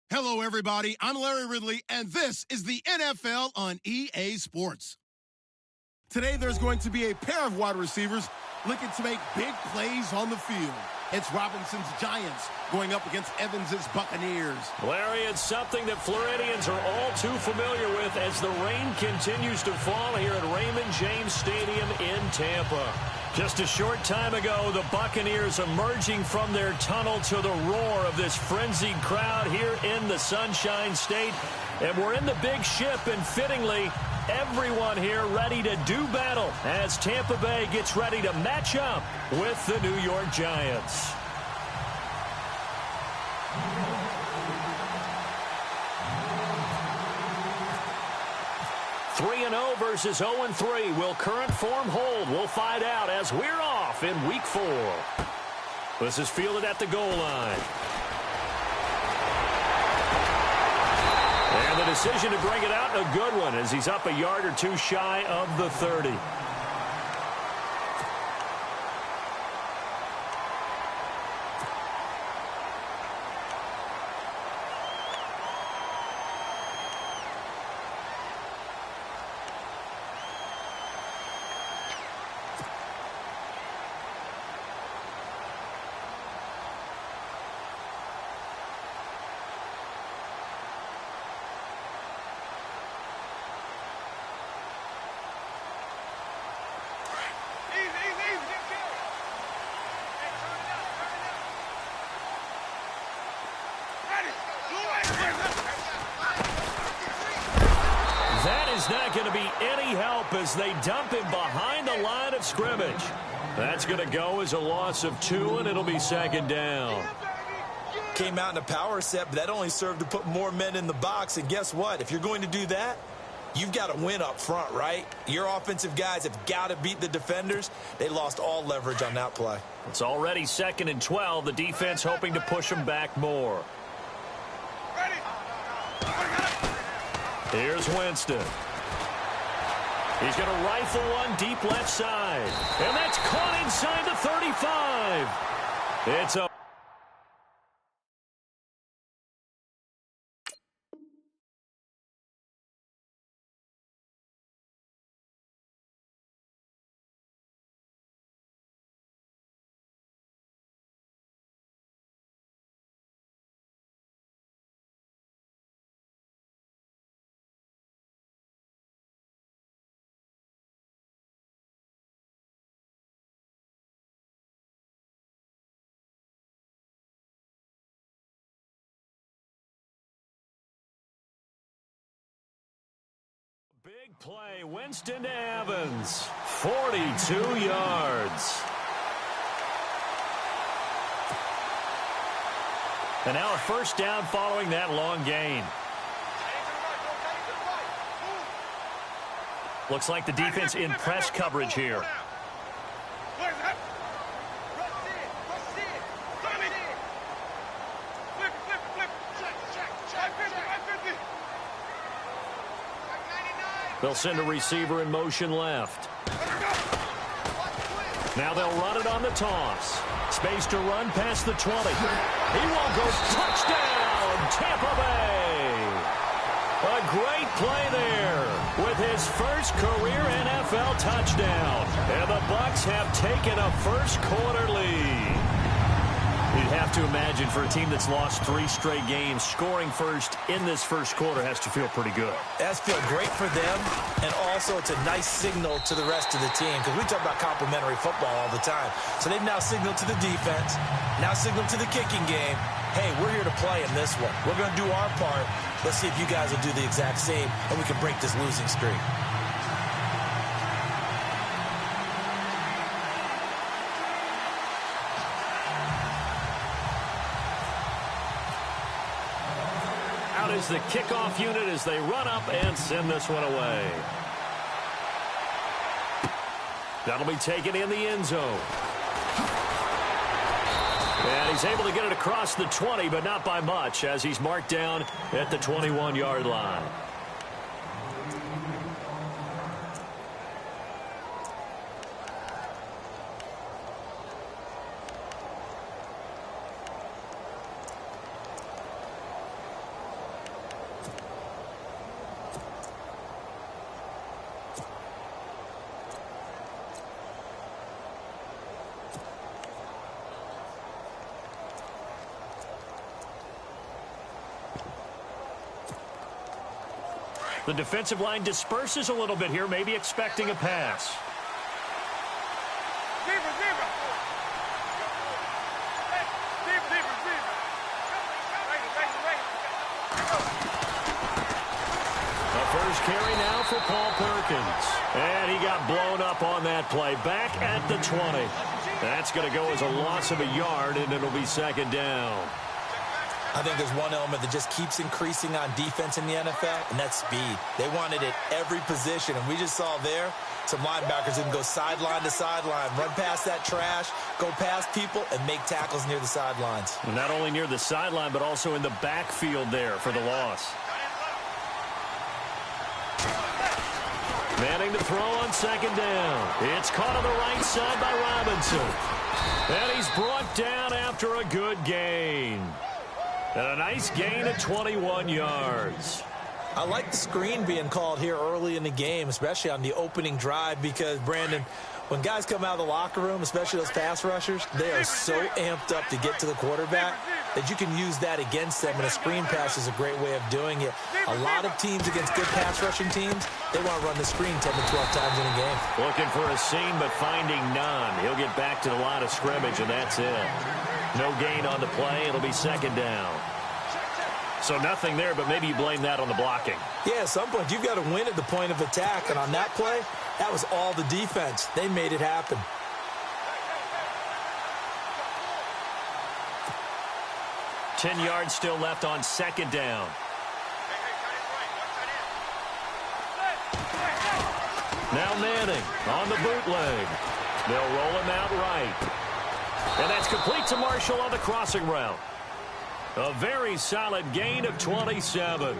Hello, everybody. I'm Larry Ridley, and this is the NFL on EA Sports. Today, there's going to be a pair of wide receivers looking to make big plays on the field. It's Robinson's Giants going up against Evans's Buccaneers. Larry, it's something that Floridians are all too familiar with as the rain continues to fall here at Raymond James Stadium in Tampa. Just a short time ago, the Buccaneers emerging from their tunnel to the roar of this frenzied crowd here in the Sunshine State. And we're in the big ship, and fittingly, everyone here ready to do battle as Tampa Bay gets ready to match up with the New York Giants. Three 3-0 versus 0-3. Will current form hold? We'll find out as we're off in Week 4. This is fielded at the goal line. And the decision to bring it out, a good one, as he's up a yard or two shy of the 30. Not going to be any help as they dump him behind the line of scrimmage. That's going to go as a loss of 2, and it'll be second down. Came out in a power set, but that only served to put more men in the box. And guess what? If you're going to do that, you've got to win up front, right? Your offensive guys have got to beat the defenders. They lost all leverage on that play. It's already 2nd and 12. The defense hoping to push them back more. Here's Winston. He's going to rifle one deep left side. And that's caught inside the 35. It's a... Big play, Winston to Evans, 42 yards. And now a first down following that long gain. Looks like the defense in press coverage here. They'll send a receiver in motion left. Now they'll run it on the toss. Space to run past the 20. He won't go. Touchdown, Tampa Bay. A great play there with his first career NFL touchdown. And the Bucs have taken a first-quarter lead. You'd have to imagine for a team that's lost 3 straight games, scoring first in this first quarter has to feel pretty good. That's feel great for them, and also it's a nice signal to the rest of the team because we talk about complimentary football all the time. So they've now signaled to the defense, now signaled to the kicking game, hey, we're here to play in this one. We're going to do our part. Let's see if you guys will do the exact same, and we can break this losing streak. Is the kickoff unit as they run up and send this one away. That'll be taken in the end zone. And he's able to get it across the 20, but not by much, as he's marked down at the 21-yard line. The defensive line disperses a little bit here, maybe expecting a pass. First carry now for Paul Perkins. And he got blown up on that play. Back at the 20. That's going to go as a loss of a yard, and it'll be second down. I think there's one element that just keeps increasing on defense in the NFL, and that's speed. They want it at every position, and we just saw there some linebackers who can go sideline to sideline, run past that trash, go past people, and make tackles near the sidelines. And not only near the sideline, but also in the backfield there for the loss. Manning to throw on second down. It's caught on the right side by Robinson. And he's brought down after a good gain. And a nice gain of 21 yards. I like the screen being called here early in the game, especially on the opening drive, because, Brandon, when guys come out of the locker room, especially those pass rushers, they are so amped up to get to the quarterback that you can use that against them, and a screen pass is a great way of doing it. A lot of teams against good pass rushing teams, they want to run the screen 10 to 12 times in a game. Looking for a seam, but finding none. He'll get back to the line of scrimmage, and that's it. No gain on the play. It'll be second down. So nothing there, but maybe you blame that on the blocking. Yeah, at some point, you've got to win at the point of attack, and on that play, that was all the defense. They made it happen. Ten yards still left on second down. Now Manning on the bootleg. They'll roll him out right. And that's complete to Marshall on the crossing route. A very solid gain of 27.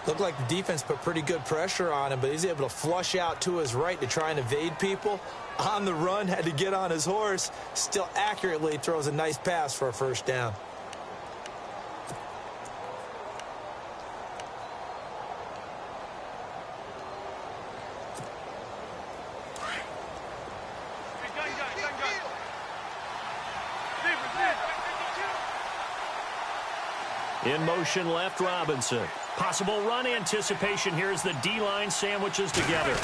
Looked like the defense put pretty good pressure on him, but he's able to flush out to his right to try and evade people. On the run, had to get on his horse. Still accurately throws a nice pass for a first down. In motion left, Robinson. Possible run anticipation here as the D-line sandwiches together.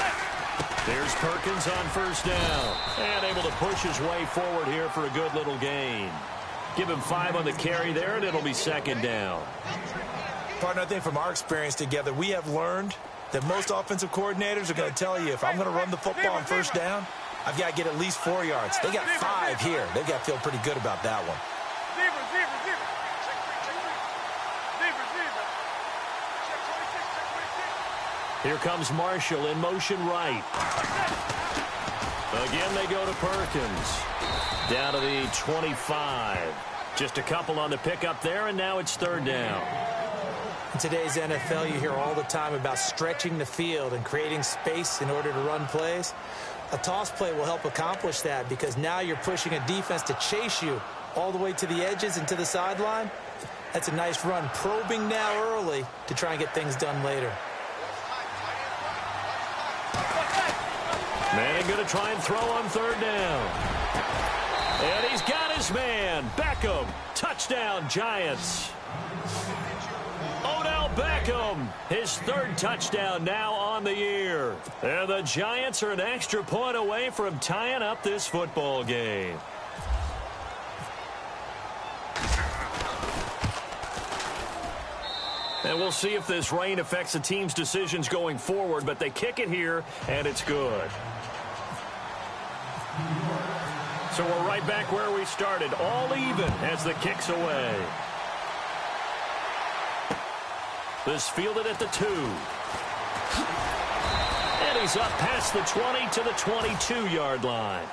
There's Perkins on first down. And able to push his way forward here for a good little gain. Give him 5 on the carry there, and it'll be second down. Partner, I think from our experience together, we have learned that most offensive coordinators are going to tell you, if I'm going to run the football on first down, I've got to get at least 4 yards. They got 5 here. They've got to feel pretty good about that one. Here comes Marshall in motion right. Again, they go to Perkins. Down to the 25. Just a couple on the pickup there, and now it's third down. In today's NFL, you hear all the time about stretching the field and creating space in order to run plays. A toss play will help accomplish that because now you're pushing a defense to chase you all the way to the edges and to the sideline. That's a nice run. Probing now early to try and get things done later. Manning going to try and throw on third down. And he's got his man. Beckham. Touchdown, Giants. Odell Beckham. His third touchdown now on the year. And the Giants are an extra point away from tying up this football game. And we'll see if this rain affects the team's decisions going forward, but they kick it here, and it's good. So we're right back where we started, all even as the kick's away. This fielded at the 2. And he's up past the 20 to the 22-yard line.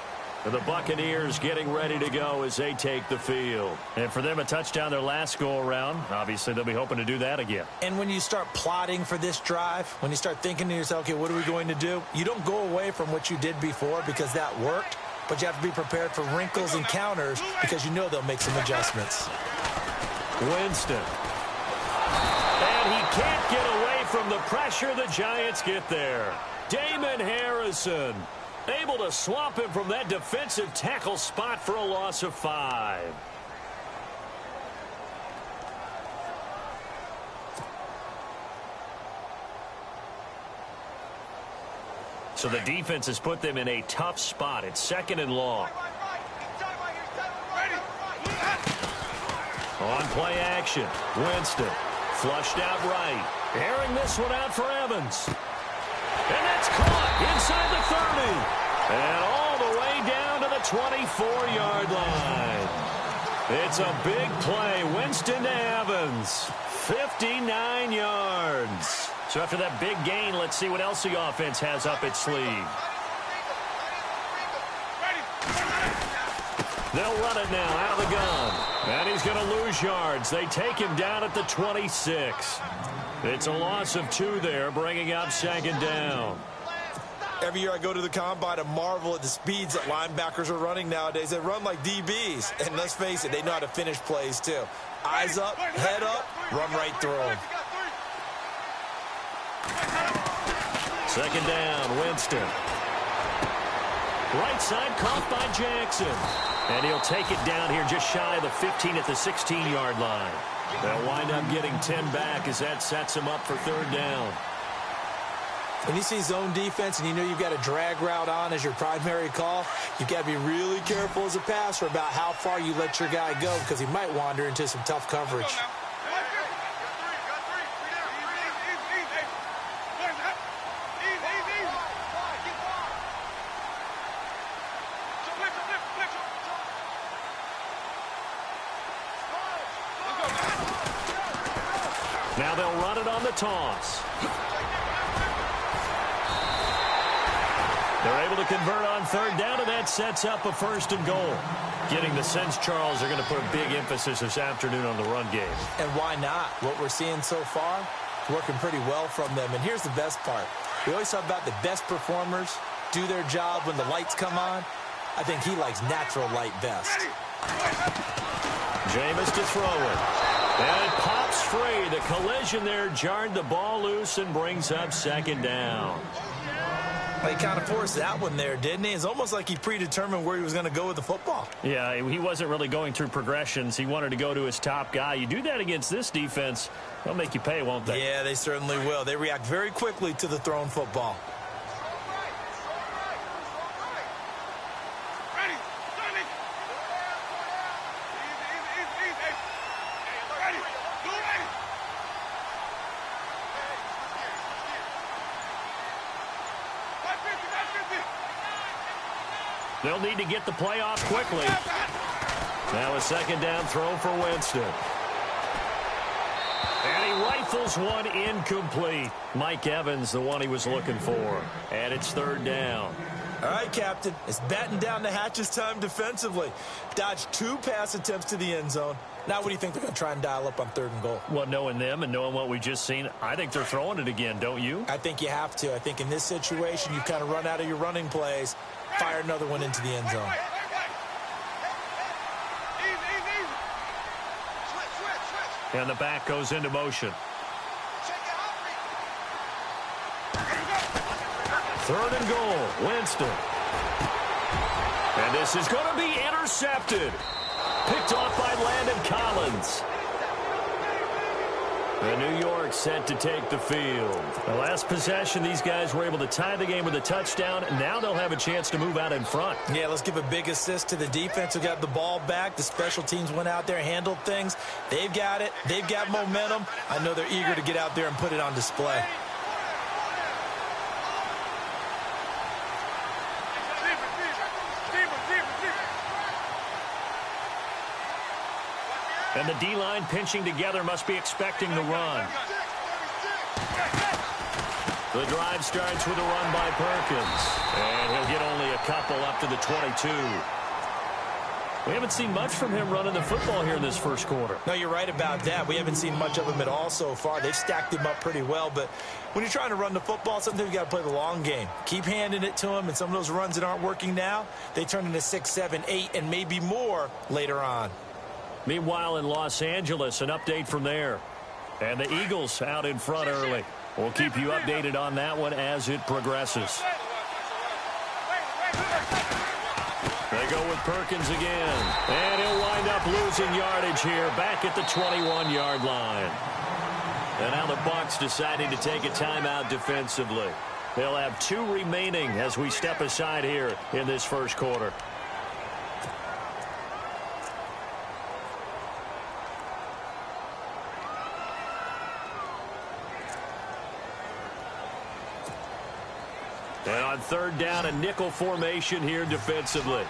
And the Buccaneers getting ready to go as they take the field. And for them, a touchdown their last go-around. Obviously, they'll be hoping to do that again. And when you start plotting for this drive, when you start thinking to yourself, okay, what are we going to do? You don't go away from what you did before because that worked, but you have to be prepared for wrinkles and counters because you know they'll make some adjustments. Winston. And he can't get away from the pressure. The Giants get there. Damon Harrison able to swamp him from that defensive tackle spot for a loss of 5. So the defense has put them in a tough spot. It's 2nd and long. On play action, Winston flushed out right. Airing this one out for Evans. And that's caught inside the 30. And all the way down to the 24-yard line. It's a big play. Winston to Evans. 59 yards. So after that big gain, let's see what else the offense has up its sleeve. They'll run it now out of the gun. And he's going to lose yards. They take him down at the 26. It's a loss of 2 there, bringing up 2nd down. Every year I go to the combine and marvel at the speeds that linebackers are running nowadays. They run like DBs. And let's face it, they know how to finish plays too. Eyes up, head up, run right through them. 2nd down, Winston. Right side caught by Jackson. And he'll take it down here just shy of the 15 at the 16-yard line. They'll wind up getting 10 back as that sets him up for 3rd down. When you see zone defense and you know you've got a drag route on as your primary call, you've got to be really careful as a passer about how far you let your guy go because he might wander into some tough coverage. Now they'll run it on the toss. They're able to convert on 3rd down, and that sets up a 1st and goal. Getting the sense, Charles, they're going to put a big emphasis this afternoon on the run game. And why not? What we're seeing so far is working pretty well from them. And here's the best part. We always talk about the best performers do their job when the lights come on. I think he likes natural light best. Jameis to throw it. And it pops free. The collision there jarred the ball loose and brings up 2nd down. He kind of forced that one there, didn't he? It's almost like he predetermined where he was going to go with the football. Yeah, he wasn't really going through progressions. He wanted to go to his top guy. You do that against this defense, they'll make you pay, won't they? Yeah, they certainly will. They react very quickly to the thrown football. They'll need to get the play off quickly. Now a 2nd down throw for Winston. And he rifles one incomplete. Mike Evans, the one he was looking for. And it's 3rd down. All right, Captain. It's batten down the hatches time defensively. Dodged 2 pass attempts to the end zone. Now what do you think they're going to try and dial up on 3rd and goal? Well, knowing them and knowing what we just seen, I think they're throwing it again, don't you? I think you have to. I think in this situation, you kind of run out of your running plays. Fire another one into the end zone. And the back goes into motion. 3rd and goal, Winston. And this is going to be intercepted. Picked off by Landon Collins. And New York set to take the field. The last possession, these guys were able to tie the game with a touchdown. Now they'll have a chance to move out in front. Yeah, let's give a big assist to the defense who got the ball back. The special teams went out there, handled things. They've got it. They've got momentum. I know they're eager to get out there and put it on display. And the D-line pinching together must be expecting the run. The drive starts with a run by Perkins. And he'll get only a couple up to the 22. We haven't seen much from him running the football here in this first quarter. No, you're right about that. We haven't seen much of him at all so far. They've stacked him up pretty well. But when you're trying to run the football, sometimes you got to play the long game. Keep handing it to him. And some of those runs that aren't working now, they turn into 6, 7, 8, and maybe more later on. Meanwhile, in Los Angeles, an update from there. And the Eagles out in front early. We'll keep you updated on that one as it progresses. They go with Perkins again. And he'll wind up losing yardage here back at the 21-yard line. And now the Bucs deciding to take a timeout defensively. They'll have 2 remaining as we step aside here in this first quarter. And on third down, a nickel formation here defensively.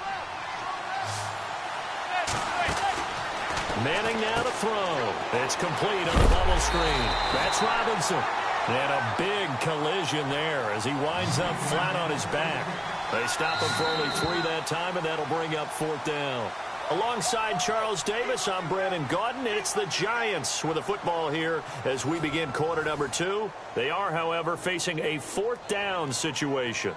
Manning now to throw. It's complete on the bubble screen. That's Robinson. And a big collision there as he winds up flat on his back. They stop him for only 3 that time, and that'll bring up 4th down. Alongside Charles Davis, I'm Brandon Gaudin, and it's the Giants with the football here as we begin quarter number 2. They are, however, facing a 4th down situation.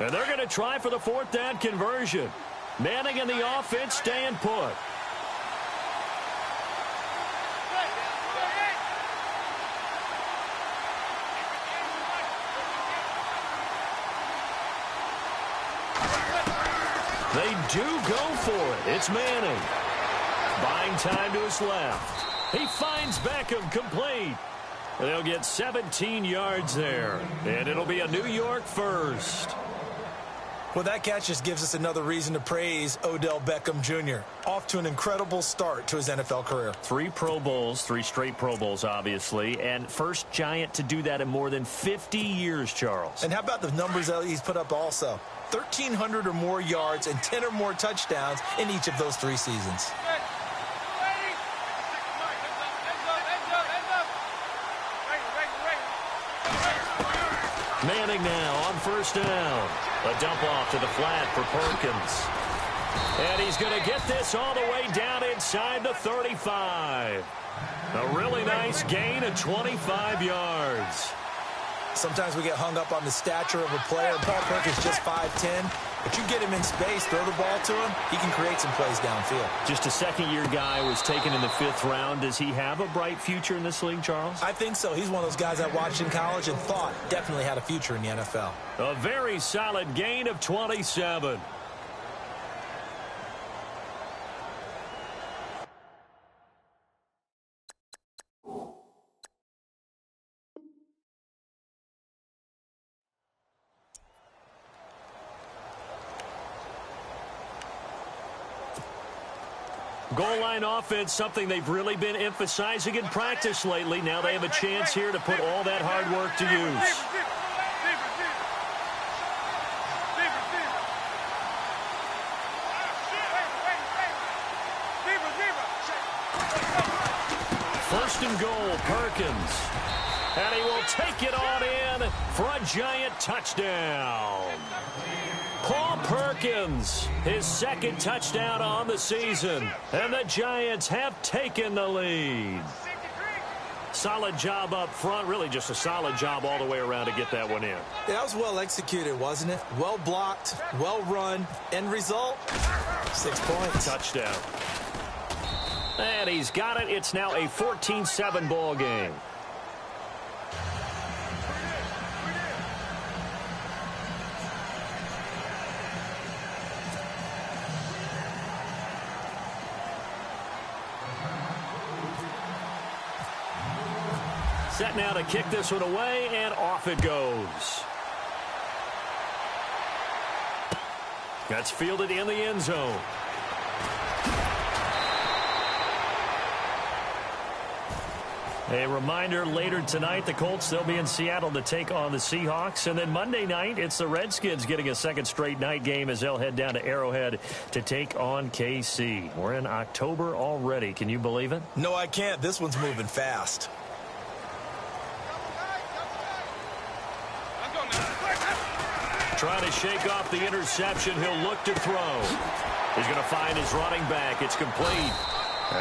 And they're going to try for the 4th down conversion. Manning and the offense staying put. They do go for it. It's Manning. Buying time to his left. He finds Beckham complete. And they'll get 17 yards there. And it'll be a New York first. Well, that catch just gives us another reason to praise Odell Beckham Jr. Off to an incredible start to his NFL career. 3 Pro Bowls, 3 straight Pro Bowls, obviously, and first Giant to do that in more than 50 years, Charles. And how about the numbers that he's put up also? 1,300 or more yards and 10 or more touchdowns in each of those 3 seasons. Manning now on first down. A dump off to the flat for Perkins. And he's going to get this all the way down inside the 35. A really nice gain of 25 yards. Sometimes we get hung up on the stature of a player. Paul Perkins just 5'10", but you get him in space, throw the ball to him, he can create some plays downfield. Just a second-year guy was taken in the 5th round. Does he have a bright future in this league, Charles? I think so. He's one of those guys I watched in college and thought definitely had a future in the NFL. A very solid gain of 27. Goal line offense, something they've really been emphasizing in practice lately. Now they have a chance here to put all that hard work to use. First and goal, Perkins. And he will take it on in for a Giant touchdown. Paul Perkins, his 2nd touchdown on the season. And the Giants have taken the lead. Solid job up front. Really just a solid job all the way around to get that one in. Yeah, that was well executed, wasn't it? Well blocked, well run. End result, 6 points. Touchdown. And he's got it. It's now a 14-7 ball game. Set now to kick this one away, and off it goes. That's fielded in the end zone. A reminder, later tonight, the Colts, they'll be in Seattle to take on the Seahawks. And then Monday night, it's the Redskins getting a 2nd straight night game as they'll head down to Arrowhead to take on KC. We're in October already. Can you believe it? No, I can't. This one's moving fast. Trying to shake off the interception. He'll look to throw. He's going to find his running back. It's complete.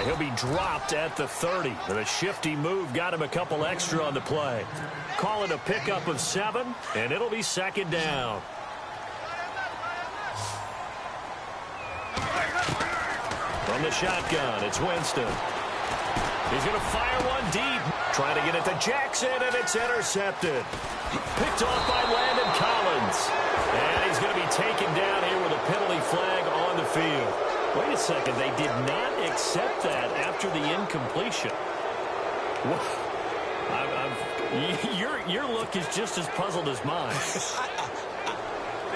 He'll be dropped at the 30. And a shifty move got him a couple extra on the play. Call it a pickup of 7, and it'll be 2nd down. From the shotgun, it's Winston. He's going to fire one deep. Trying to get it to Jackson, and it's intercepted. Picked off by Landon Collins. And he's going to be taken down here with a penalty flag on the field. Wait a second. They did not accept that after the incompletion. Your look is just as puzzled as mine.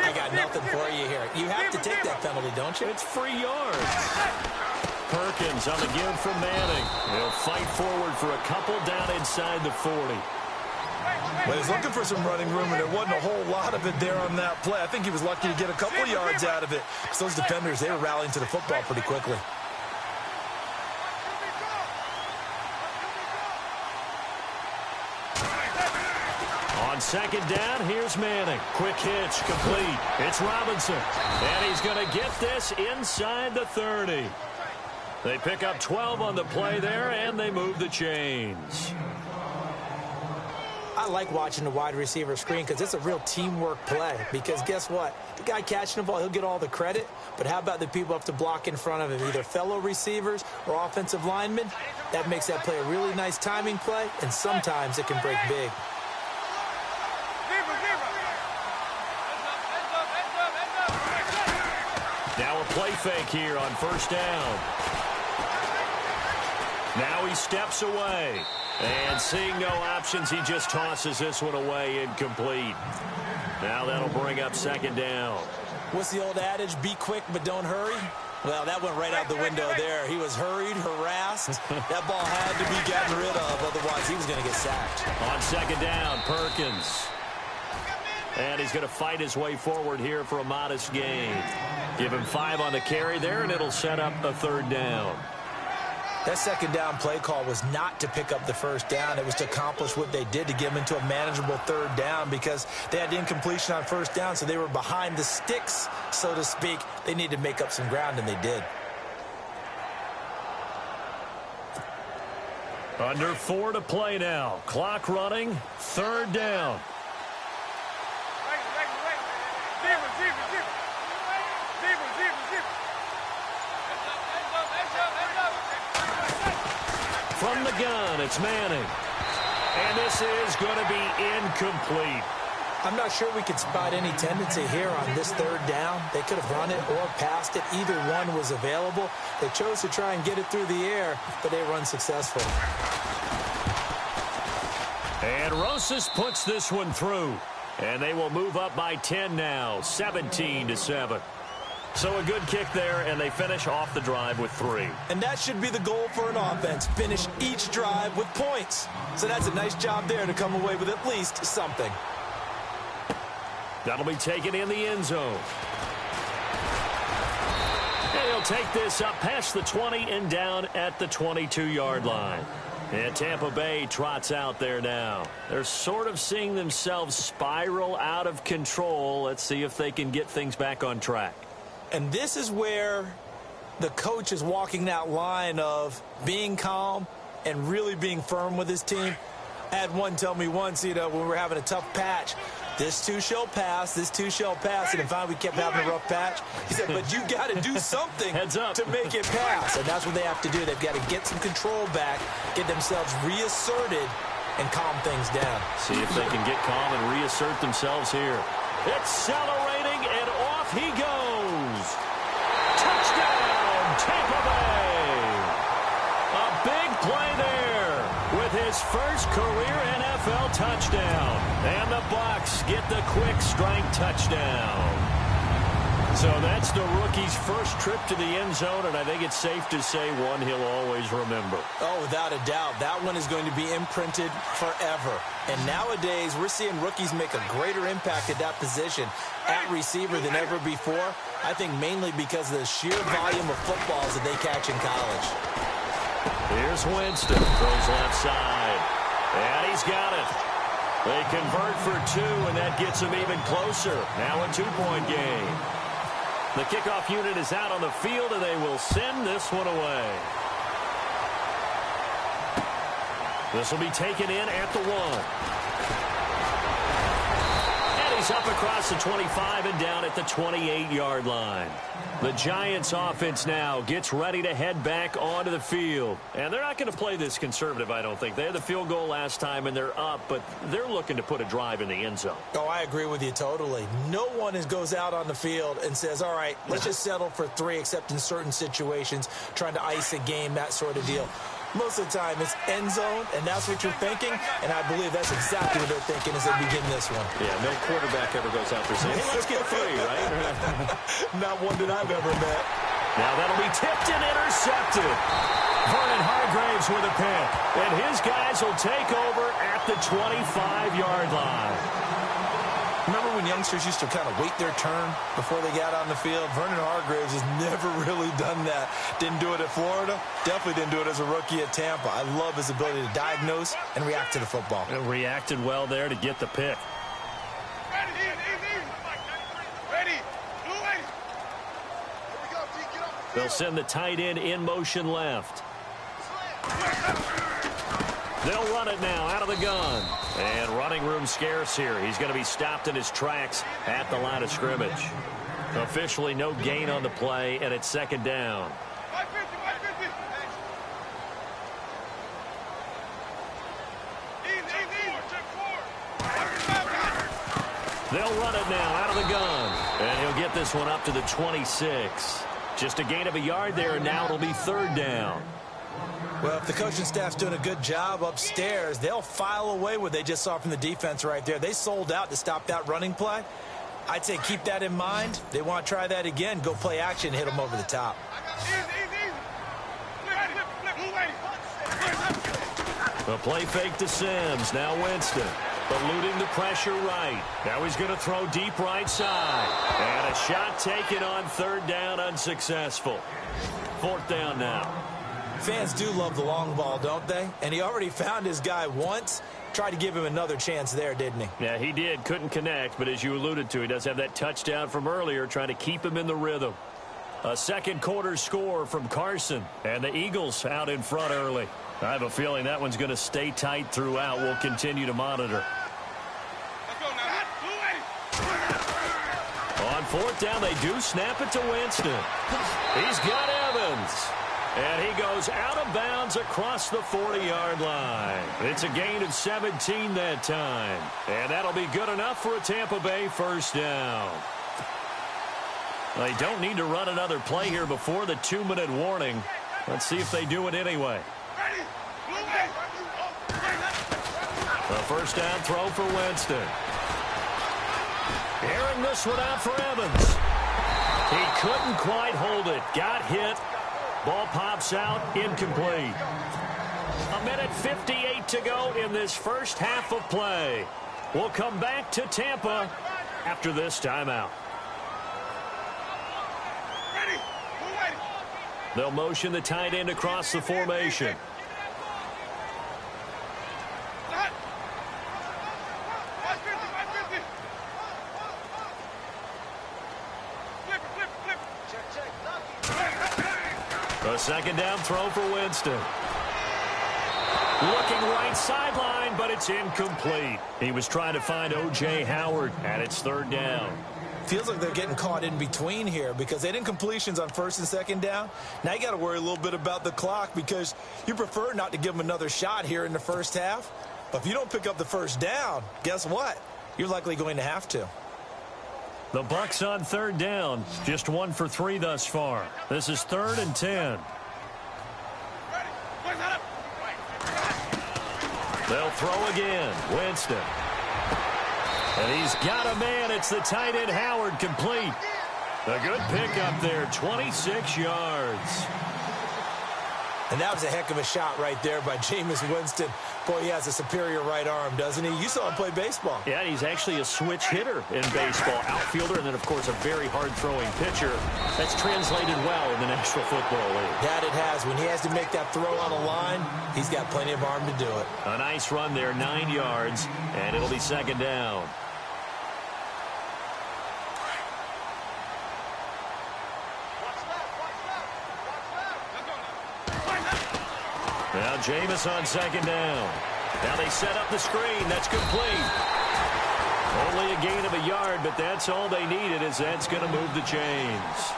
I got nothing for you here. You have to take that penalty, don't you? It's free yards. Perkins on the give from Manning. He'll fight forward for a couple down inside the 40. Well, he's looking for some running room, and there wasn't a whole lot of it there on that play. I think he was lucky to get a couple yards out of it, because those defenders, they were rallying to the football pretty quickly. On second down, here's Manning. Quick hitch, complete. It's Robinson. And he's going to get this inside the 30. They pick up 12 on the play there, and they move the chains. I like watching the wide receiver screen because it's a real teamwork play. Because guess what? The guy catching the ball, he'll get all the credit. But how about the people up to block in front of him, either fellow receivers or offensive linemen? That makes that play a really nice timing play, and sometimes it can break big. Now a play fake here on first down. Now he steps away. And seeing no options, he just tosses this one away, incomplete. Now that'll bring up second down. What's the old adage? Be quick, but don't hurry. Well, that went right out the window there. He was hurried, harassed. That ball had to be gotten rid of, otherwise he was going to get sacked. On second down, Perkins. And he's going to fight his way forward here for a modest gain. Give him 5 on the carry there, and it'll set up a third down. That second down play call was not to pick up the first down. It was to accomplish what they did, to get them into a manageable third down, because they had incompletion on first down, so they were behind the sticks, so to speak. They needed to make up some ground, and they did. Under 4 to play now. Clock running. Third down. From the gun, it's Manning. And this is going to be incomplete. I'm not sure we could spot any tendency here on this third down. They could have run it or passed it. Either one was available. They chose to try and get it through the air, but they were unsuccessful. And Rosas puts this one through. And they will move up by 10 now, 17-7. So a good kick there, and they finish off the drive with 3. And that should be the goal for an offense, finish each drive with points. So that's a nice job there to come away with at least something. That'll be taken in the end zone. And he'll take this up past the 20 and down at the 22-yard line. And Tampa Bay trots out there now. They're sort of seeing themselves spiral out of control. Let's see if they can get things back on track. And this is where the coach is walking that line of being calm and really being firm with his team. I had one tell me once, when we were having a tough patch, this too shall pass, this too shall pass. And finally we kept having a rough patch. He said, but you got to do something to make it pass. And that's what they have to do. They've got to get some control back, get themselves reasserted, and calm things down. See if they can get calm and reassert themselves here. Accelerating, and off he goes. Touchdown, Tampa Bay. A big play there with his first career NFL touchdown. And the Bucs get the quick strike touchdown. So that's the rookie's first trip to the end zone, and I think it's safe to say one he'll always remember. Oh, without a doubt. That one is going to be imprinted forever. And nowadays, we're seeing rookies make a greater impact at that position at receiver than ever before. I think mainly because of the sheer volume of footballs that they catch in college. Here's Winston. Throws left side. And he's got it. They convert for 2, and that gets them even closer. Now a 2-point game. The kickoff unit is out on the field, and they will send this one away. This will be taken in at the 1. And he's is up across the 25 and down at the 28-yard line. The Giants offense now gets ready to head back onto the field. And they're not going to play this conservative, I don't think. They had the field goal last time, and they're up, but they're looking to put a drive in the end zone. Oh, I agree with you totally. No one goes out on the field and says, all right, let's just settle for 3, except in certain situations, trying to ice a game, that sort of deal. Most of the time, it's end zone, and that's what you're thinking, and I believe that's exactly what they're thinking as they begin this one. Yeah, no quarterback ever goes out there saying, hey, let's get 3, right? Not one that I've ever met. Now that'll be tipped and intercepted. Vernon Hargraves with a pick, and his guys will take over at the 25-yard line. Remember when youngsters used to kind of wait their turn before they got on the field? Vernon Hargraves has never really done that. Didn't do it at Florida. Definitely didn't do it as a rookie at Tampa. I love his ability to diagnose and react to the football. And reacted well there to get the pick. They'll send the tight end in motion left. They'll run it now out of the gun. And running room scarce here. He's going to be stopped in his tracks at the line of scrimmage. Officially no gain on the play, and it's second down. They'll run it now out of the gun. And he'll get this one up to the 26. Just a gain of a yard there, and now it'll be third down. Well, if the coaching staff's doing a good job upstairs, they'll file away what they just saw from the defense right there. They sold out to stop that running play. I'd say keep that in mind. They want to try that again. Go play action, hit them over the top. A play fake to Sims. Now Winston. Eluding the pressure right. Now he's going to throw deep right side. And a shot taken on third down, unsuccessful. Fourth down now. Fans do love the long ball, don't they? And he already found his guy once. Tried to give him another chance there, didn't he? Yeah, he did. Couldn't connect, but as you alluded to, he does have that touchdown from earlier, trying to keep him in the rhythm. A second quarter score from Carson, and the Eagles out in front early. I have a feeling that one's going to stay tight throughout. We'll continue to monitor. On fourth down, they do snap it to Winston. He's got Evans. And he goes out of bounds across the 40-yard line. It's a gain of 17 that time. And that'll be good enough for a Tampa Bay first down. They don't need to run another play here before the 2-minute warning. Let's see if they do it anyway. A first down throw for Winston. Airing this one out for Evans. He couldn't quite hold it. Got hit. Ball pops out, incomplete. 1:58 to go in this first half of play. We'll come back to Tampa after this timeout. They'll motion the tight end across the formation. A second down throw for Winston. Looking right sideline, but it's incomplete. He was trying to find O.J. Howard, and it's third down. Feels like they're getting caught in between here because they didn't completions on first and second down. Now you got to worry a little bit about the clock because you prefer not to give them another shot here in the first half. But if you don't pick up the first down, guess what? You're likely going to have to. The Bucs on third down. Just 1 for 3 thus far. This is 3rd and 10. They'll throw again. Winston. And he's got a man. It's the tight end Howard, complete. A good pickup there, 26 yards. And that was a heck of a shot right there by Jameis Winston. Boy, he has a superior right arm, doesn't he? You saw him play baseball. Yeah, he's actually a switch hitter in baseball. Outfielder, and then, of course, a very hard-throwing pitcher. That's translated well in the National Football League. That it has. When he has to make that throw on the line, he's got plenty of arm to do it. A nice run there, 9 yards, and it'll be second down. Now Jameis on second down. Now they set up the screen. That's complete. Only a gain of a yard, but that's all they needed, as that's going to move the chains.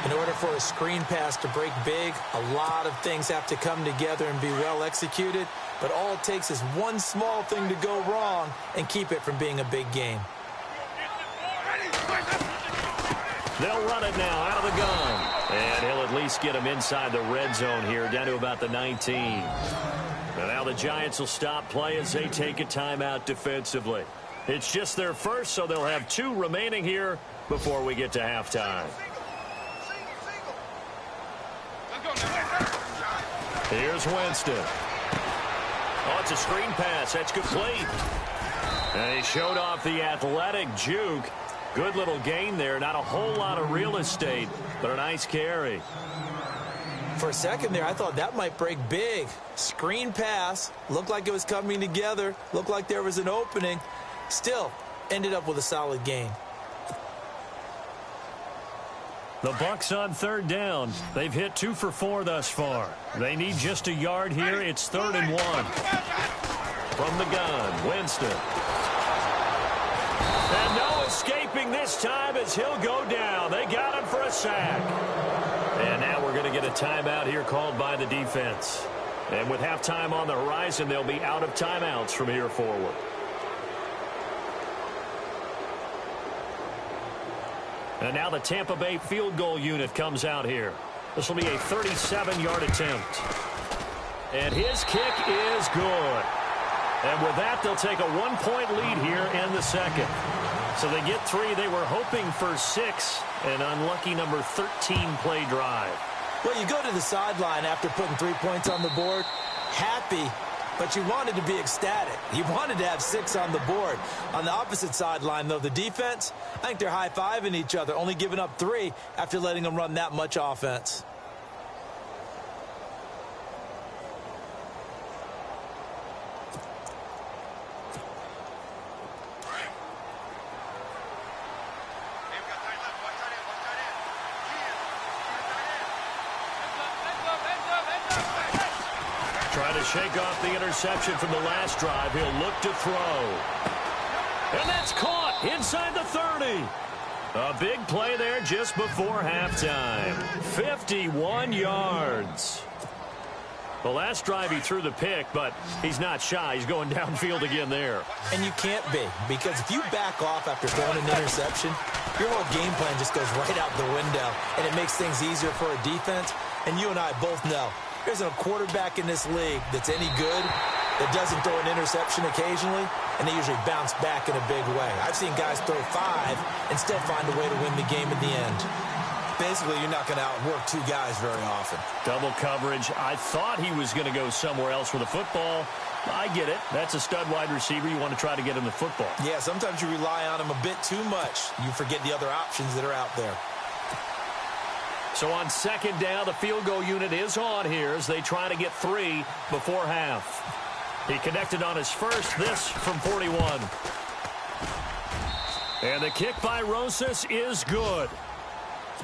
In order for a screen pass to break big, a lot of things have to come together and be well executed, but all it takes is one small thing to go wrong and keep it from being a big game. They'll run it now out of the gun. And he'll at least get him inside the red zone here, down to about the 19. And now the Giants will stop play as they take a timeout defensively. It's just their first, so they'll have 2 remaining here before we get to halftime. Here's Winston. Oh, it's a screen pass. That's complete. And he showed off the athletic juke. Good little gain there. Not a whole lot of real estate, but a nice carry. For a second there, I thought that might break big. Screen pass. Looked like it was coming together. Looked like there was an opening. Still, ended up with a solid gain. The Bucs on 3rd down. They've hit 2 for 4 thus far. They need just a yard here. It's 3rd and 1. From the gun, Winston. And no escaping this time as he'll go down. They got him for a sack. And now we're going to get a timeout here called by the defense. And with halftime on the horizon, they'll be out of timeouts from here forward. And now the Tampa Bay field goal unit comes out here. This will be a 37-yard attempt. And his kick is good. And with that, they'll take a 1-point lead here in the second. So they get 3. They were hoping for 6. An unlucky number 13 play drive. Well, you go to the sideline after putting 3 points on the board, happy, but you wanted to be ecstatic. You wanted to have 6 on the board. On the opposite sideline, though, the defense, I think they're high-fiving each other, only giving up 3 after letting them run that much offense. Trying to shake off the interception from the last drive. He'll look to throw. And that's caught inside the 30. A big play there just before halftime. 51 yards. The last drive he threw the pick, but he's not shy. He's going downfield again there. And you can't be, because if you back off after throwing an interception, your whole game plan just goes right out the window, and it makes things easier for a defense. And you and I both know there isn't a quarterback in this league that's any good that doesn't throw an interception occasionally, and they usually bounce back in a big way. I've seen guys throw 5 and still find a way to win the game at the end. Basically, you're not going to outwork 2 guys very often. Double coverage. I thought he was going to go somewhere else with the football. I get it. That's a stud wide receiver. You want to try to get him the football. Yeah, sometimes you rely on him a bit too much. You forget the other options that are out there. So on 2nd down, the field goal unit is on here as they try to get 3 before half. He connected on his first, this from 41. And the kick by Rosas is good.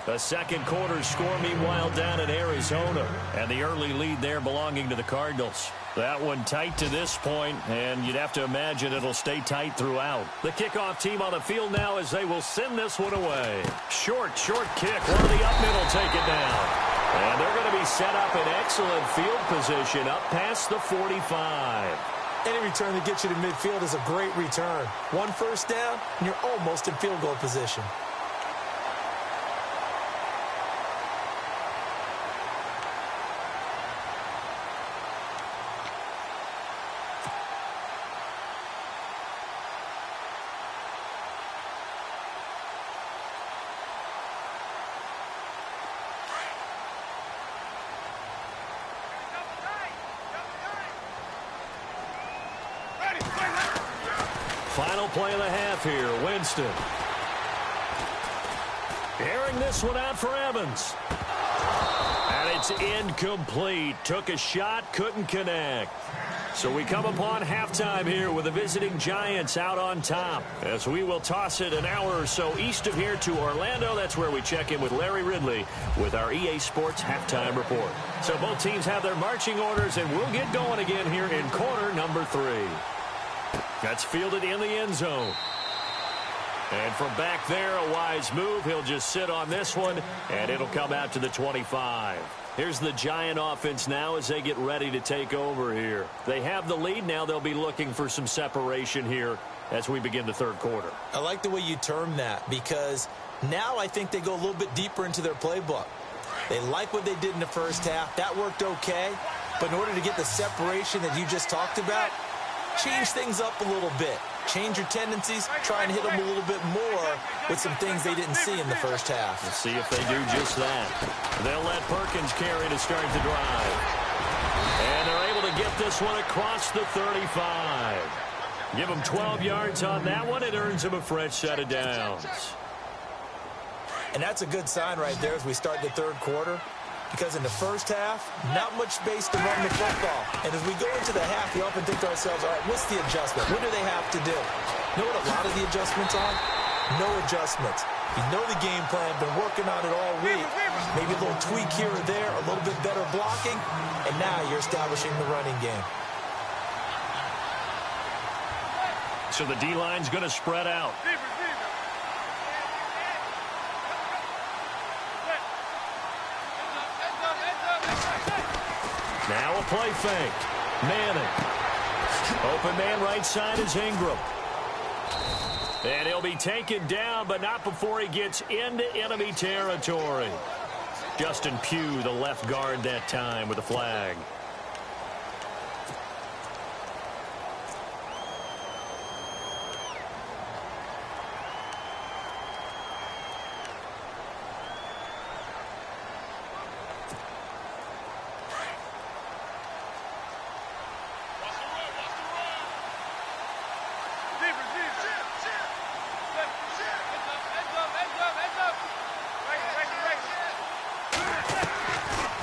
The second quarter score, meanwhile, down in Arizona. And the early lead there belonging to the Cardinals. That one tight to this point, and you'd have to imagine it'll stay tight throughout. The kickoff team on the field now as they will send this one away. Short kick. One of the up middle take it down. And they're going to be set up in excellent field position up past the 45. Any return that gets you to midfield is a great return. 1 first down, and you're almost in field goal position. Final play of the half here, Winston. Airing this one out for Evans. And it's incomplete. Took a shot, couldn't connect. So we come upon halftime here with the visiting Giants out on top. As we will toss it an hour or so east of here to Orlando. That's where we check in with Larry Ridley with our EA Sports halftime report. So both teams have their marching orders, and we'll get going again here in quarter number 3. That's fielded in the end zone. And from back there, a wise move. He'll just sit on this one, and it'll come out to the 25. Here's the Giant offense now as they get ready to take over here. They have the lead. Now they'll be looking for some separation here as we begin the third quarter. I like the way you term that, because now I think they go a little bit deeper into their playbook. They like what they did in the first half. That worked okay. But in order to get the separation that you just talked about, change things up a little bit. Change your tendencies. Try and hit them a little bit more with some things they didn't see in the first half. Let's see if they do just that. They'll let Perkins carry to start the drive. And they're able to get this one across the 35. Give them 12 yards on that one. It earns them a fresh set of downs. And that's a good sign right there as we start the third quarter. Because in the first half, not much space to run the football. And as we go into the half, we often think to ourselves, all right, what's the adjustment? What do they have to do? You know what a lot of the adjustments are? No adjustments. You know the game plan, been working on it all week. Maybe a little tweak here or there, a little bit better blocking, and now you're establishing the running game. So the D-line's going to spread out. Now a play fake. Manning. Open man right side is Ingram. And he'll be taken down, but not before he gets into enemy territory. Justin Pugh, the left guard that time with a flag.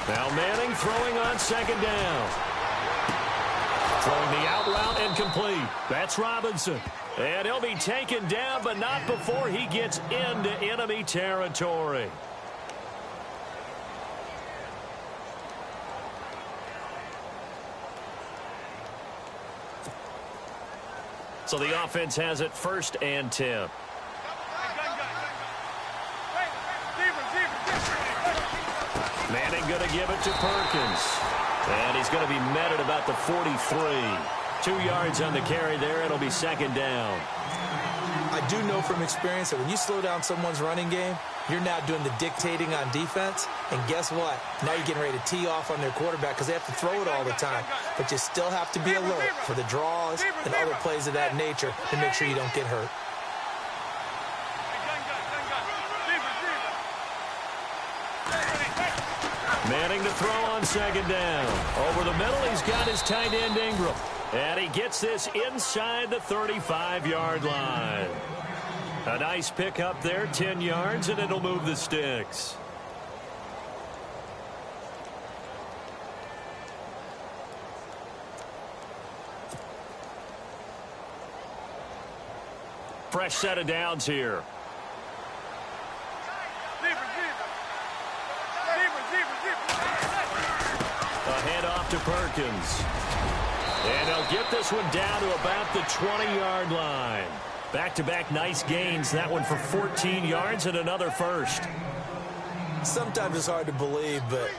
Now Manning throwing on second down. Throwing the out route and complete. That's Robinson. And he'll be taken down, but not before he gets into enemy territory. So the offense has it 1st and 10. Manning going to give it to Perkins. And he's going to be met at about the 43. 2 yards on the carry there. It'll be second down. I do know from experience that when you slow down someone's running game, you're now doing the dictating on defense. And guess what? Now you're getting ready to tee off on their quarterback because they have to throw it all the time. But you still have to be alert for the draws and other plays of that nature to make sure you don't get hurt. Manning to throw on second down. Over the middle, he's got his tight end Ingram. And he gets this inside the 35-yard line. A nice pickup there, 10 yards, and it'll move the sticks. Fresh set of downs here. A handoff to Perkins. And they'll get this one down to about the 20-yard line. Back-to-back nice gains. That one for 14 yards and another first. Sometimes it's hard to believe, but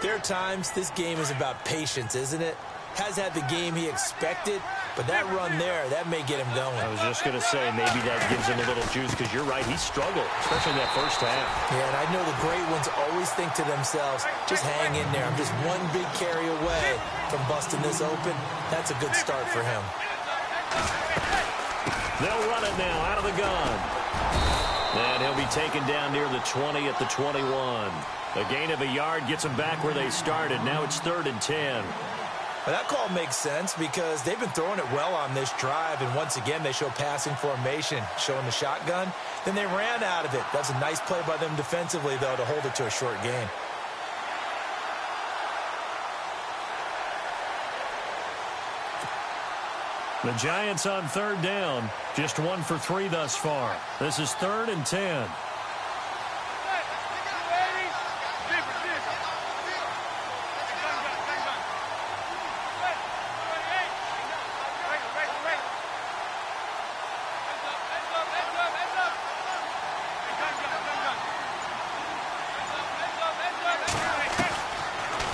there are times this game is about patience, isn't it? Has had the game he expected, but that run there, that may get him going. I was just going to say, maybe that gives him a little juice, because you're right, he struggled, especially in that first half. Yeah, and I know the great ones always think to themselves, just hang in there. I'm just one big carry away from busting this open. That's a good start for him. They'll run it now out of the gun. And he'll be taken down near the 20 at the 21. A gain of a yard gets them back where they started. Now it's 3rd and 10. Well, that call makes sense because they've been throwing it well on this drive, and once again they show passing formation, showing the shotgun. Then they ran out of it. That's a nice play by them defensively, though, to hold it to a short gain. The Giants on 3rd down, just 1 for 3 thus far. This is 3rd and 10.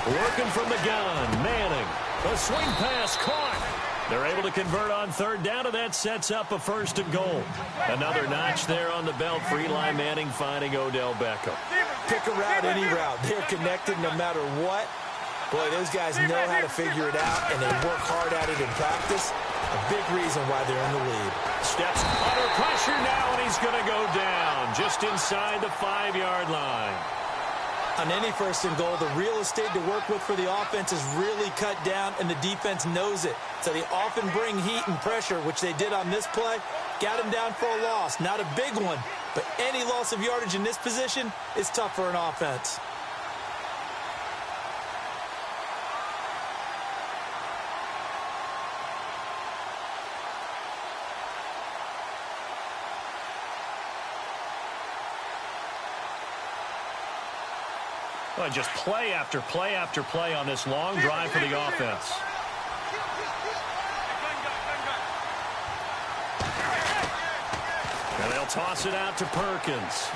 Working from the gun, Manning. A swing pass caught. They're able to convert on third down, and that sets up a 1st and goal. Another notch there on the belt for Eli Manning finding Odell Beckham. Pick a route, any route. They're connected no matter what. Boy, those guys know how to figure it out, and they work hard at it in practice. A big reason why they're in the lead. Steps under pressure now, and he's going to go down just inside the 5-yard line. On any 1st and goal, the real estate to work with for the offense is really cut down, and the defense knows it. So they often bring heat and pressure, which they did on this play. Got him down for a loss. Not a big one, but any loss of yardage in this position is tough for an offense. Well, just play after play after play on this long drive for the offense. And they'll toss it out to Perkins.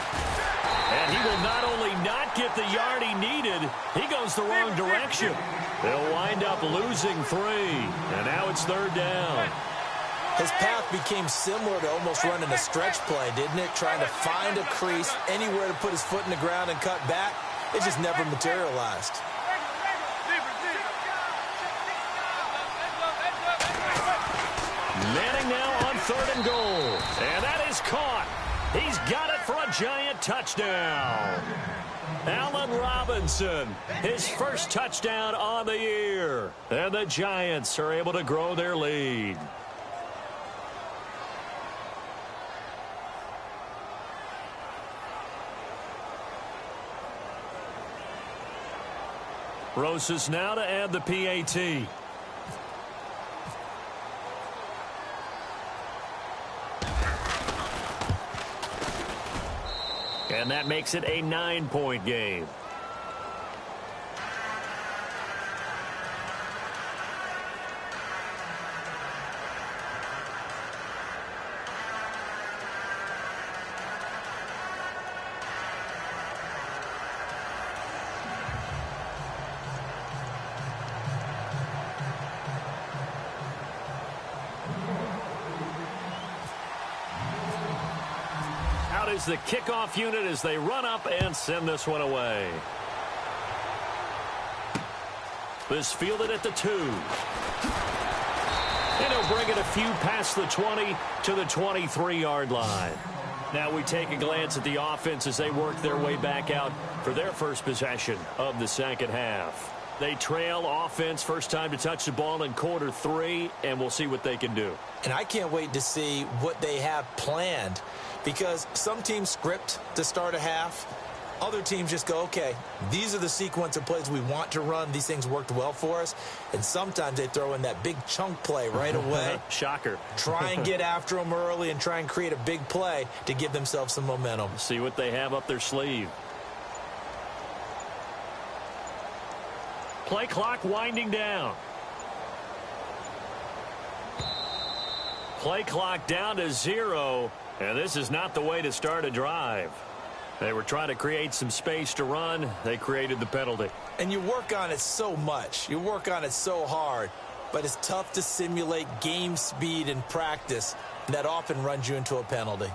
And he will not only not get the yard he needed, he goes the wrong direction. They'll wind up losing 3. And now it's 3rd down. His path became similar to almost running a stretch play, didn't it? Trying to find a crease, anywhere to put his foot in the ground and cut back. It just never materialized. Manning now on 3rd and goal. And that is caught. He's got it for a giant touchdown. Allen Robinson, his first touchdown on the year. And the Giants are able to grow their lead. Rosas now to add the PAT. And that makes it a 9-point game. Is the kickoff unit as they run up and send this one away. This fielded at the 2. And he'll bring it a few past the 20 to the 23-yard line. Now we take a glance at the offense as they work their way back out for their first possession of the 2nd half. They trail offense, first time to touch the ball in quarter 3, and we'll see what they can do. And I can't wait to see what they have planned, because some teams script to start a half. Other teams just go, okay, these are the sequence of plays we want to run. These things worked well for us. And sometimes they throw in that big chunk play right away. Shocker. Try and get after them early and try and create a big play to give themselves some momentum. See what they have up their sleeve. Play clock winding down. Play clock down to 0. And this is not the way to start a drive. They were trying to create some space to run. They created the penalty. And you work on it so much. You work on it so hard. But it's tough to simulate game speed in practice. And that often runs you into a penalty.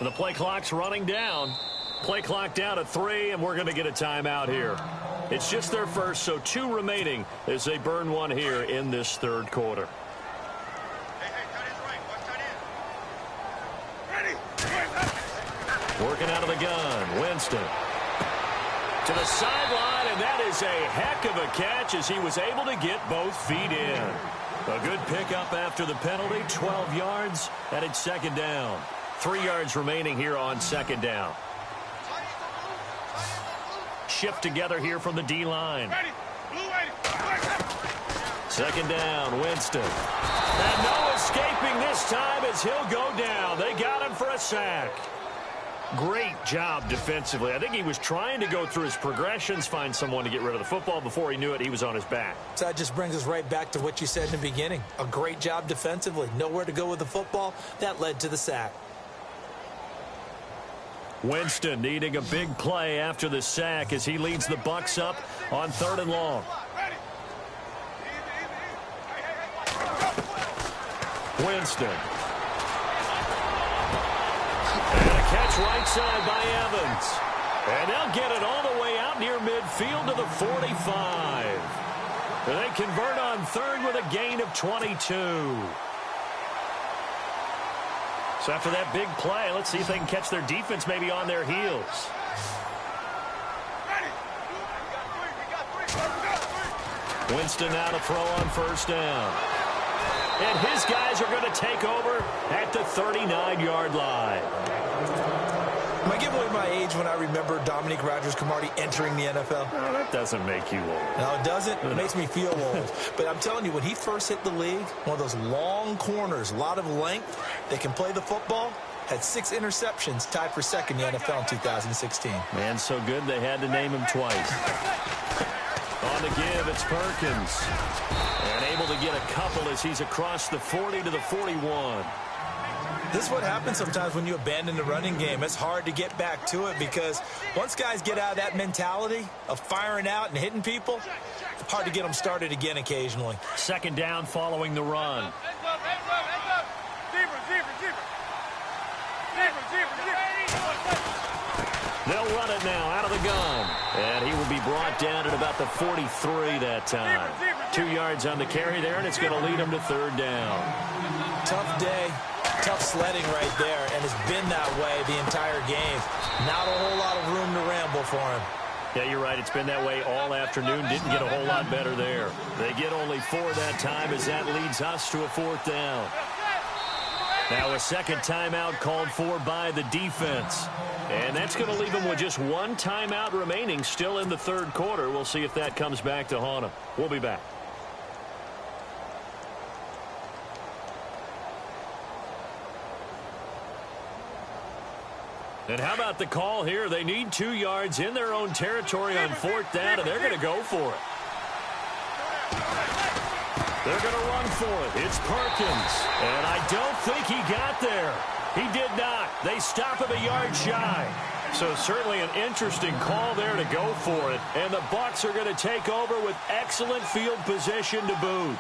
The play clock's running down. Play clock down to 3, and we're going to get a timeout here. It's just their first, so 2 remaining as they burn one here in this third quarter. Working out of the gun, Winston. To the sideline, and that is a heck of a catch as he was able to get both feet in. A good pickup after the penalty, 12 yards, and it's second down. 3 yards remaining here on second down. Shift together here from the D-line. Second down, Winston. And no escaping this time as he'll go down. They got him for a sack. Great job defensively. I think he was trying to go through his progressions, find someone to get rid of the football. Before he knew it, he was on his back. So that just brings us right back to what you said in the beginning. A great job defensively. Nowhere to go with the football. That led to the sack. Winston needing a big play after the sack as he leads the Bucs up on 3rd and long. Winston. And a catch right side by Evans. And they'll get it all the way out near midfield to the 45. And they convert on 3rd with a gain of 22. So after that big play, let's see if they can catch their defense maybe on their heels. Winston now to throw on 1st down. And his guys are going to take over at the 39-yard line. Am I giving away my age when I remember Dominique Rodgers-Cromartie entering the NFL? No, that doesn't make you old. No, it doesn't. It makes me feel old. But I'm telling you, when he first hit the league, one of those long corners, a lot of length, they can play the football, had 6 interceptions, tied for 2nd in the NFL in 2016. Man, so good they had to name him twice. On the give, it's Perkins. And able to get a couple as he's across the 40 to the 41. This is what happens sometimes when you abandon the running game. It's hard to get back to it because once guys get out of that mentality of firing out and hitting people, it's hard to get them started again occasionally. Second down following the run. They'll run it now out of the gun. And he will be brought down at about the 43 that time. 2 yards on the carry there, and it's going to lead him to 3rd down. Tough day. Tough sledding right there, and it's been that way the entire game. Not a whole lot of room to ramble for him. Yeah, you're right. It's been that way all afternoon. Didn't get a whole lot better there. They get only 4 that time as that leads us to a 4th down. Now a second timeout called for by the defense. And that's going to leave them with just 1 timeout remaining still in the 3rd quarter. We'll see if that comes back to haunt them. We'll be back. And how about the call here? They need 2 yards in their own territory on 4th down, and they're going to go for it. They're going to run for it. It's Perkins. And I don't think he got there. He did not. They stop him a yard shy. So certainly an interesting call there to go for it. And the Bucs are going to take over with excellent field position to boot.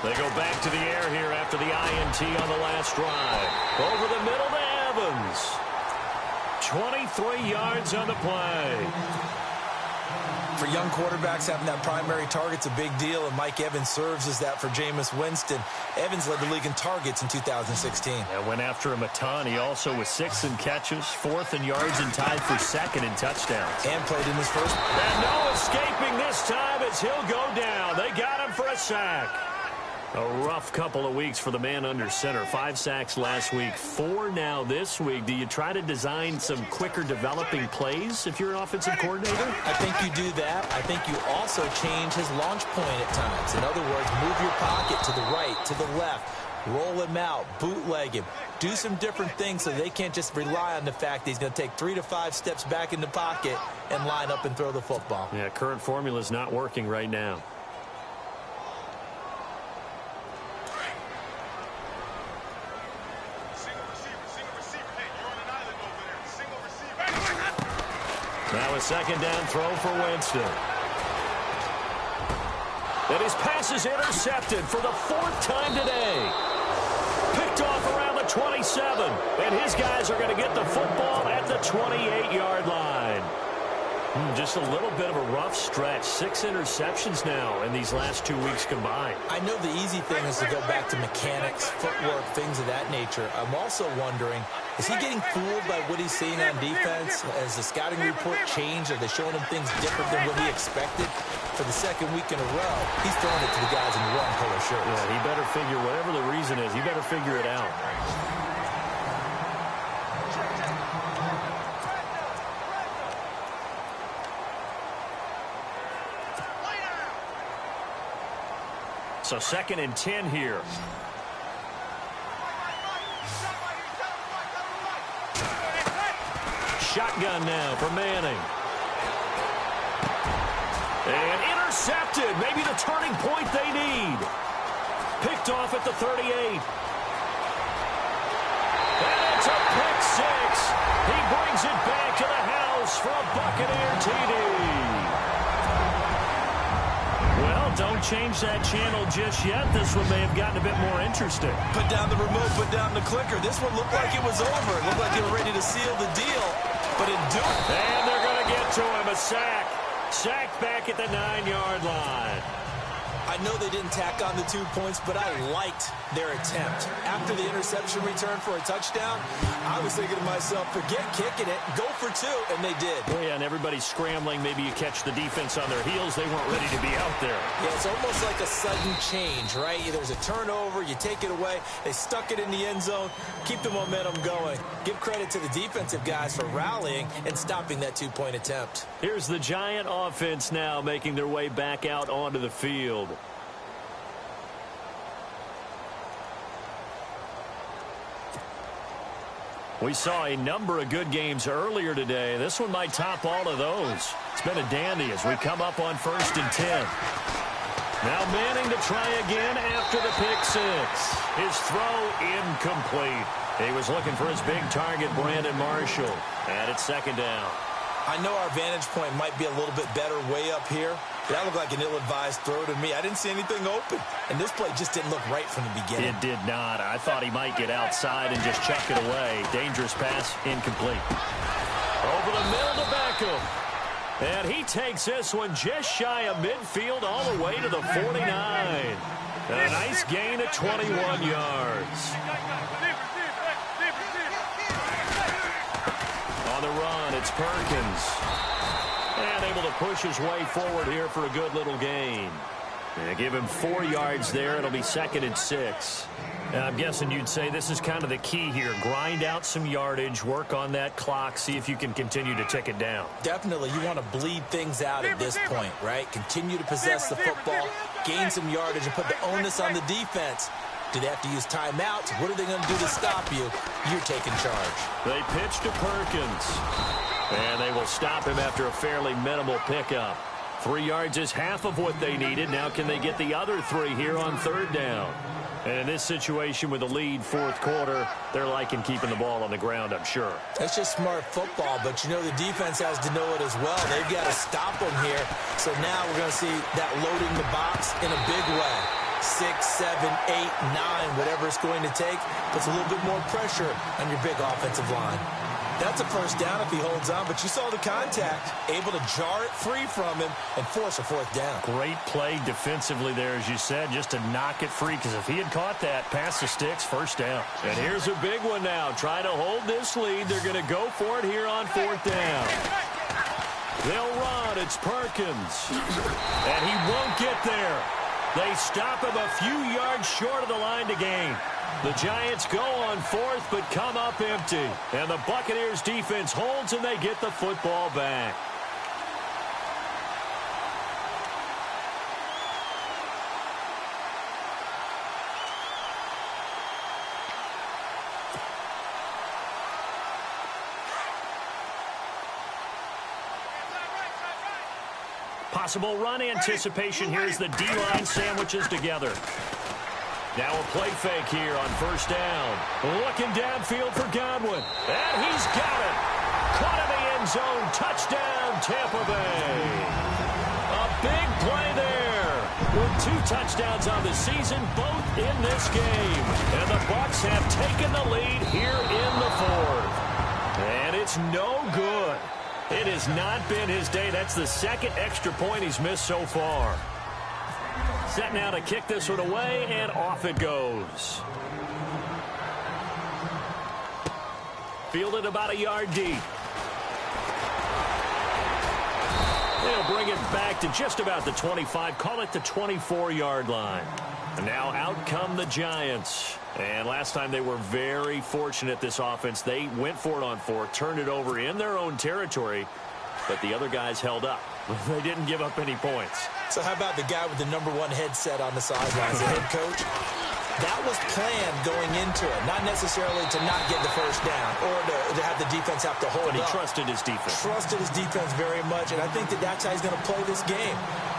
They go back to the air here after the INT on the last drive. Over the middle to Evans. 23 yards on the play. For young quarterbacks, having that primary target's a big deal, and Mike Evans serves as that for Jameis Winston. Evans led the league in targets in 2016. Yeah, went after him a ton. He also was 6th in catches, 4th in yards, and tied for 2nd in touchdowns. And played in his first. And no escaping this time as he'll go down. They got him for a sack. A rough couple of weeks for the man under center. 5 sacks last week, 4 now this week. Do you try to design some quicker developing plays if you're an offensive coordinator? I think you do that. I think you also change his launch point at times. In other words, move your pocket to the right, to the left, roll him out, bootleg him. Do some different things so they can't just rely on the fact that he's going to take 3 to 5 steps back in the pocket and line up and throw the football. Yeah, current formula is not working right now. Now a second down throw for Winston. And his pass is intercepted for the 4th time today. Picked off around the 27. And his guys are going to get the football at the 28-yard line. Just a little bit of a rough stretch. 6 interceptions now in these last 2 weeks combined. I know the easy thing is to go back to mechanics, footwork, things of that nature. I'm also wondering, is he getting fooled by what he's seeing on defense? Has the scouting report changed? Are they showing him things different than what he expected? For the 2nd week in a row, he's throwing it to the guys in the wrong color shirts. Yeah, he better figure, whatever the reason is, he better figure it out. So 2nd and 10 here. Shotgun now for Manning. And intercepted. Maybe the turning point they need. Picked off at the 38. And it's a pick 6. He brings it back to the house for a Buccaneer TD. Well, don't change that channel just yet. This one may have gotten a bit more interesting. Put down the remote, put down the clicker. This one looked like it was over. It looked like they were ready to seal the deal, but it didn't. And they're going to get to him. A sack. Sacked back at the 9-yard line. I know they didn't tack on the 2 points, but I liked their attempt. After the interception return for a touchdown, I was thinking to myself, forget kicking it, go for 2, and they did. Oh, yeah, and everybody's scrambling. Maybe you catch the defense on their heels. They weren't ready to be out there. Yeah, it's almost like a sudden change, right? There's a turnover, you take it away, they stuck it in the end zone, keep the momentum going. Give credit to the defensive guys for rallying and stopping that 2-point attempt. Here's the Giant offense now making their way back out onto the field. We saw a number of good games earlier today. This one might top all of those. It's been a dandy as we come up on 1st and 10. Now Manning to try again after the pick 6. His throw incomplete. He was looking for his big target, Brandon Marshall. And it's 2nd down. I know our vantage point might be a little bit better way up here. That looked like an ill-advised throw to me. I didn't see anything open. And this play just didn't look right from the beginning. It did not. I thought he might get outside and just chuck it away. Dangerous pass, incomplete. Over the middle to Beckham. And he takes this one just shy of midfield all the way to the 49. And a nice gain of 21 yards. On the run, it's Perkins. And able to push his way forward here for a good little gain. They give him 4 yards there. It'll be 2nd and 6. I'm guessing you'd say this is kind of the key here. Grind out some yardage, work on that clock, see if you can continue to tick it down. Definitely. You want to bleed things out at this point, right? Continue to possess the football, gain some yardage, and put the onus on the defense. Do they have to use timeouts? What are they going to do to stop you? You're taking charge. They pitch to Perkins. And they will stop him after a fairly minimal pickup. 3 yards is half of what they needed. Now can they get the other 3 here on 3rd down? And in this situation with the lead 4th quarter, they're liking keeping the ball on the ground, I'm sure. That's just smart football, but you know the defense has to know it as well. They've got to stop them here. So now we're going to see that loading the box in a big way. 6, 7, 8, 9, whatever it's going to take, puts a little bit more pressure on your big offensive line. That's a 1st down if he holds on, but you saw the contact, able to jar it free from him and force a 4th down. Great play defensively there, as you said, just to knock it free, because if he had caught that, pass the sticks, 1st down. And here's a big one now. Trying to hold this lead. They're going to go for it here on 4th down. They'll run. It's Perkins. And he won't get there. They stop him a few yards short of the line to gain. The Giants go on 4th, but come up empty. And the Buccaneers defense holds, and they get the football back. Possible run anticipation. Here's the D-line sandwiches together. Now a play fake here on 1st down. Looking downfield for Godwin. And he's got it. Caught in the end zone. Touchdown, Tampa Bay. A big play there. with 2 touchdowns on the season, both in this game. And the Bucs have taken the lead here in the 4th. And it's no good. It has not been his day. That's the 2nd extra point he's missed so far. Set now to kick this one away, and off it goes. Fielded about a yard deep. They'll bring it back to just about the 25. Call it the 24-yard line. And now out come the Giants. And last time they were very fortunate, this offense. They went for it on 4, turned it over in their own territory, but the other guys held up. They didn't give up any points. So how about the guy with the #1 headset on the sidelines, the head coach? That was planned going into it, not necessarily to not get the first down or to have the defense have to hold up. But he trusted his defense. Trusted his defense very much, and I think that's how he's going to play this game.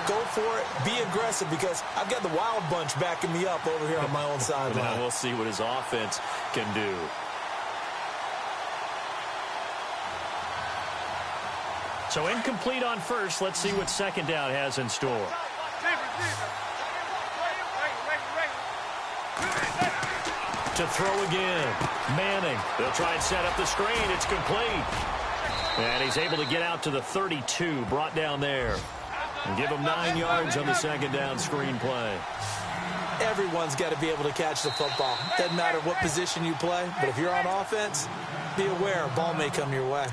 Go for it, be aggressive, because I've got the Wild Bunch backing me up over here on my own sideline. Now we'll see what his offense can do. So incomplete on first. Let's see what 2nd down has in store. To throw again. Manning. They'll try and set up the screen. It's complete. And he's able to get out to the 32. Brought down there. And give him 9 yards on the 2nd down screen play. Everyone's got to be able to catch the football. Doesn't matter what position you play, but if you're on offense, be aware a ball may come your way.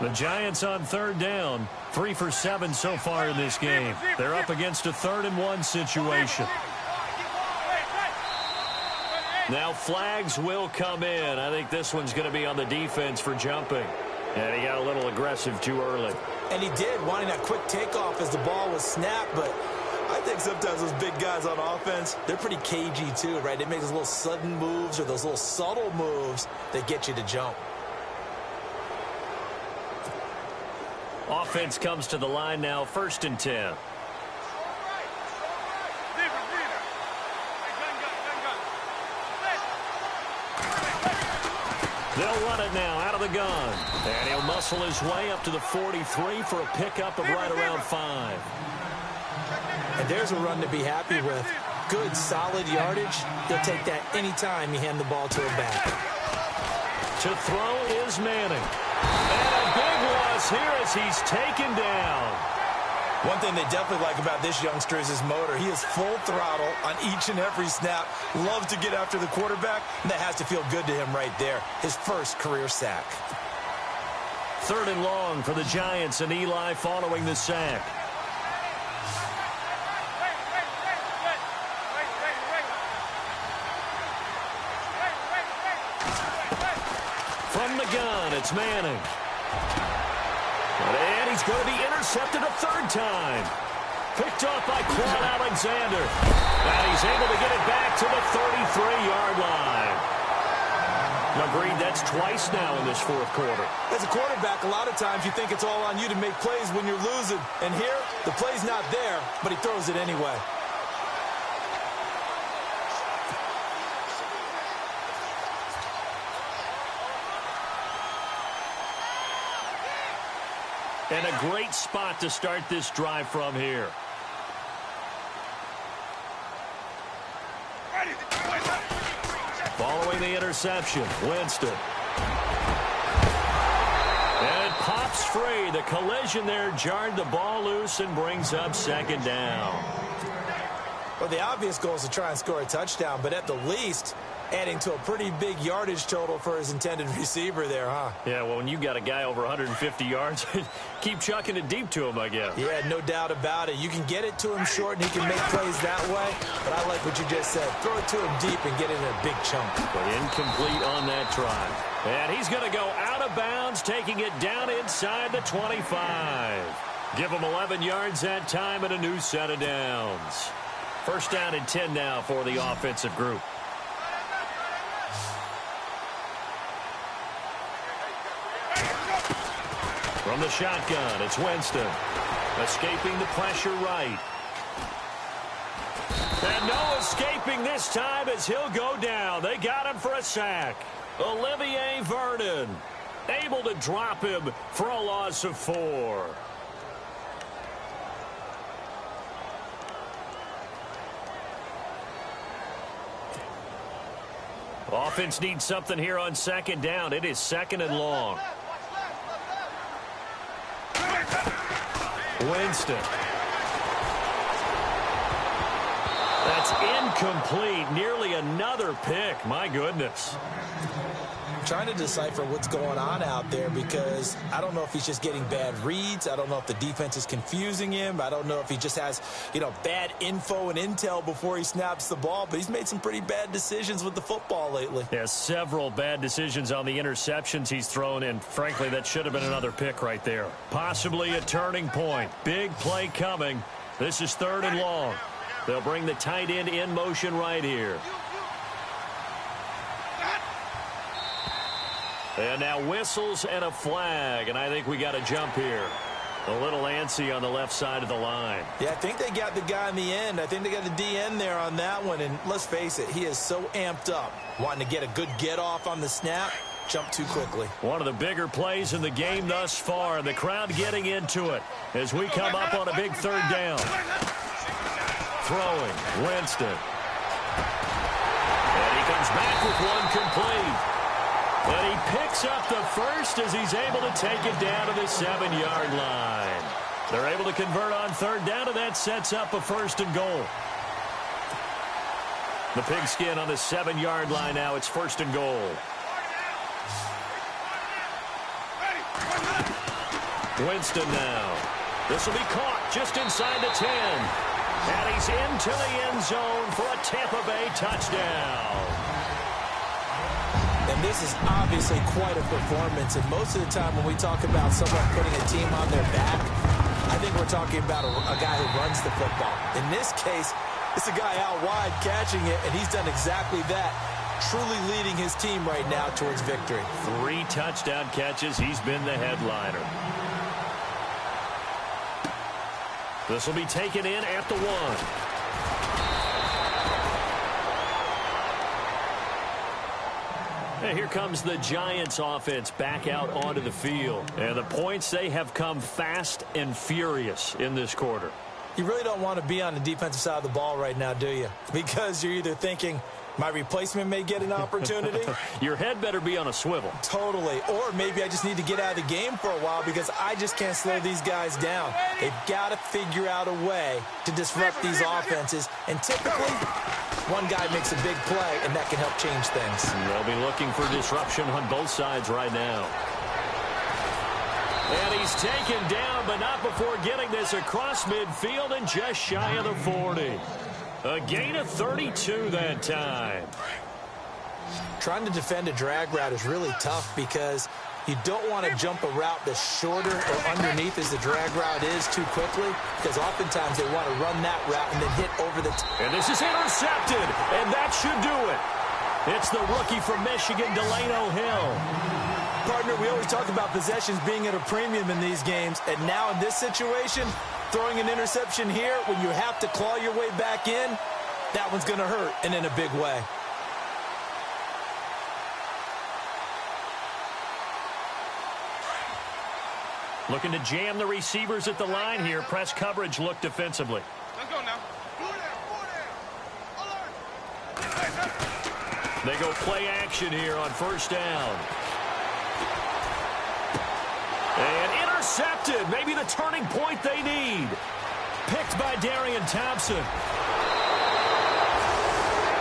The Giants on 3rd down. 3 for 7 so far in this game. They're up against a 3rd and 1 situation. Now flags will come in. I think this one's going to be on the defense for jumping. And he got a little aggressive too early. And he did, wanting that quick takeoff as the ball was snapped. But I think sometimes those big guys on offense, they're pretty cagey too, right? They make those little sudden moves or those little subtle moves that get you to jump. Offense comes to the line now, 1st and 10. They'll run it now out of the gun. And he'll muscle his way up to the 43 for a pickup of right around 5. And there's a run to be happy with. Good, solid yardage. He'll take that anytime you hand the ball to a back. To throw is Manning. And a big loss here as he's taken down. One thing they definitely like about this youngster is his motor. He is full throttle on each and every snap. Loves to get after the quarterback, and that has to feel good to him right there. His first career sack. 3rd and long for the Giants, and Eli following the sack. From the gun, it's Manning. And he's going to be intercepted a 3rd time. Picked off by Quan Alexander. And he's able to get it back to the 33-yard line. Agreed, that's twice now in this 4th quarter. As a quarterback, a lot of times you think it's all on you to make plays when you're losing. And here, the play's not there, but he throws it anyway. And a great spot to start this drive from here. Following the interception, Winston. And it pops free. The collision there jarred the ball loose and brings up 2nd down. Well, the obvious goal is to try and score a touchdown, but at the least, adding to a pretty big yardage total for his intended receiver there, huh? Yeah, well, when you got a guy over 150 yards, keep chucking it deep to him, I guess. Yeah, no doubt about it. You can get it to him short, and he can make plays that way, but I like what you just said. Throw it to him deep and get it in a big chunk. But incomplete on that try. And he's going to go out of bounds, taking it down inside the 25. Give him 11 yards that time and a new set of downs. 1st down and 10 now for the offensive group. From the shotgun, it's Winston. Escaping the pressure right. And no escaping this time as he'll go down. They got him for a sack. Olivier Vernon. able to drop him for a loss of 4. Offense needs something here on second down. It is 2nd and long. Winston. That's incomplete. Nearly another pick. My goodness. Trying to decipher what's going on out there because I don't know if he's just getting bad reads. I don't know if the defense is confusing him. I don't know if he just has, bad info and intel before he snaps the ball. But he's made some pretty bad decisions with the football lately. Yeah, several bad decisions on the interceptions he's thrown, and frankly, that should have been another pick right there. Possibly a turning point. Big play coming. This is 3rd and long. They'll bring the tight end in motion right here. And now whistles and a flag, and I think we got a jump here. A little antsy on the left side of the line. Yeah, I think they got the guy in the end. I think they got the DN there on that one, and let's face it, he is so amped up, wanting to get a good get-off on the snap, jump too quickly. One of the bigger plays in the game thus far, the crowd getting into it as we come up on a big 3rd down. Throwing, Winston. And he comes back with one complete. And he picks up the first as he's able to take it down to the 7-yard line. They're able to convert on 3rd down, and that sets up a 1st and goal. The pigskin on the 7-yard line now. It's 1st and goal. Winston now. This will be caught just inside the 10. And he's into the end zone for a Tampa Bay touchdown. And this is obviously quite a performance. And most of the time when we talk about someone putting a team on their back, I think we're talking about a guy who runs the football. In this case, it's a guy out wide catching it, and he's done exactly that, truly leading his team right now towards victory. 3 touchdown catches. He's been the headliner. This will be taken in at the 1. And here comes the Giants offense back out onto the field. And the points, they have come fast and furious in this quarter. You really don't want to be on the defensive side of the ball right now, do you? Because you're either thinking, my replacement may get an opportunity. Your head better be on a swivel. Totally. Or maybe I just need to get out of the game for a while because I just can't slow these guys down. They've got to figure out a way to disrupt these offenses. And typically, one guy makes a big play, and that can help change things. They'll be looking for disruption on both sides right now. And he's taken down, but not before getting this across midfield and just shy of the 40. A gain of 32 that time. Trying to defend a drag route is really tough because you don't want to jump a route that's shorter or underneath as the drag route is too quickly, because oftentimes they want to run that route and then hit over the And this is intercepted, and that should do it. It's the rookie from Michigan, Delano Hill. Partner, we always talk about possessions being at a premium in these games, and now in this situation, throwing an interception here when you have to claw your way back in, that one's going to hurt, and in a big way. Looking to jam the receivers at the line here. Press coverage look defensively. Let's go now. They go play action here on 1st down. And intercepted. Maybe the turning point they need. Picked by Darian Thompson.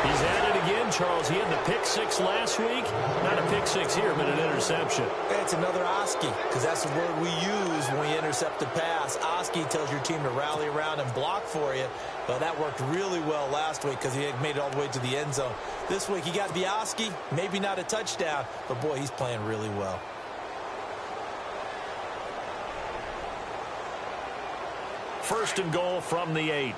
He's at it again, Charles. He had the pick 6 last week. Not a pick 6 here, but an interception. It's another Oski, because that's the word we use when we intercept a pass. Oski tells your team to rally around and block for you. But that worked really well last week because he had made it all the way to the end zone. This week he got the Oski, maybe not a touchdown, but boy, he's playing really well. First and goal from the 8.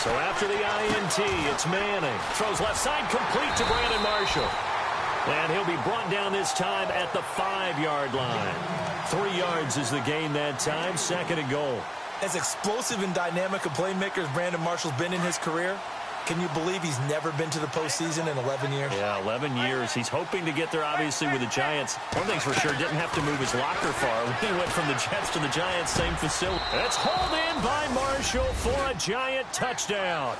So after the INT, it's Manning. Throws left side, complete to Brandon Marshall. And he'll be brought down this time at the 5-yard line. 3 yards is the gain that time, 2nd and goal. As explosive and dynamic a playmaker as Brandon Marshall's been in his career, Can you believe he's never been to the postseason in 11 years? Yeah, 11 years. He's hoping to get there, obviously, with the Giants. One thing's for sure, didn't have to move his locker far. When he went from the Jets to the Giants, same facility. It's hauled in by Marshall for a Giant touchdown.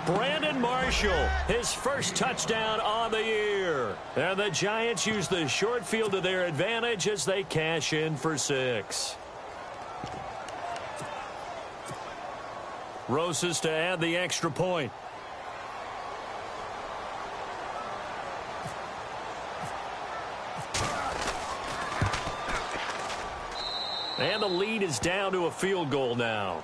Brandon Marshall, his first touchdown on the year. And the Giants use the short field to their advantage as they cash in for 6. Rosas to add the extra point. And the lead is down to a field goal now.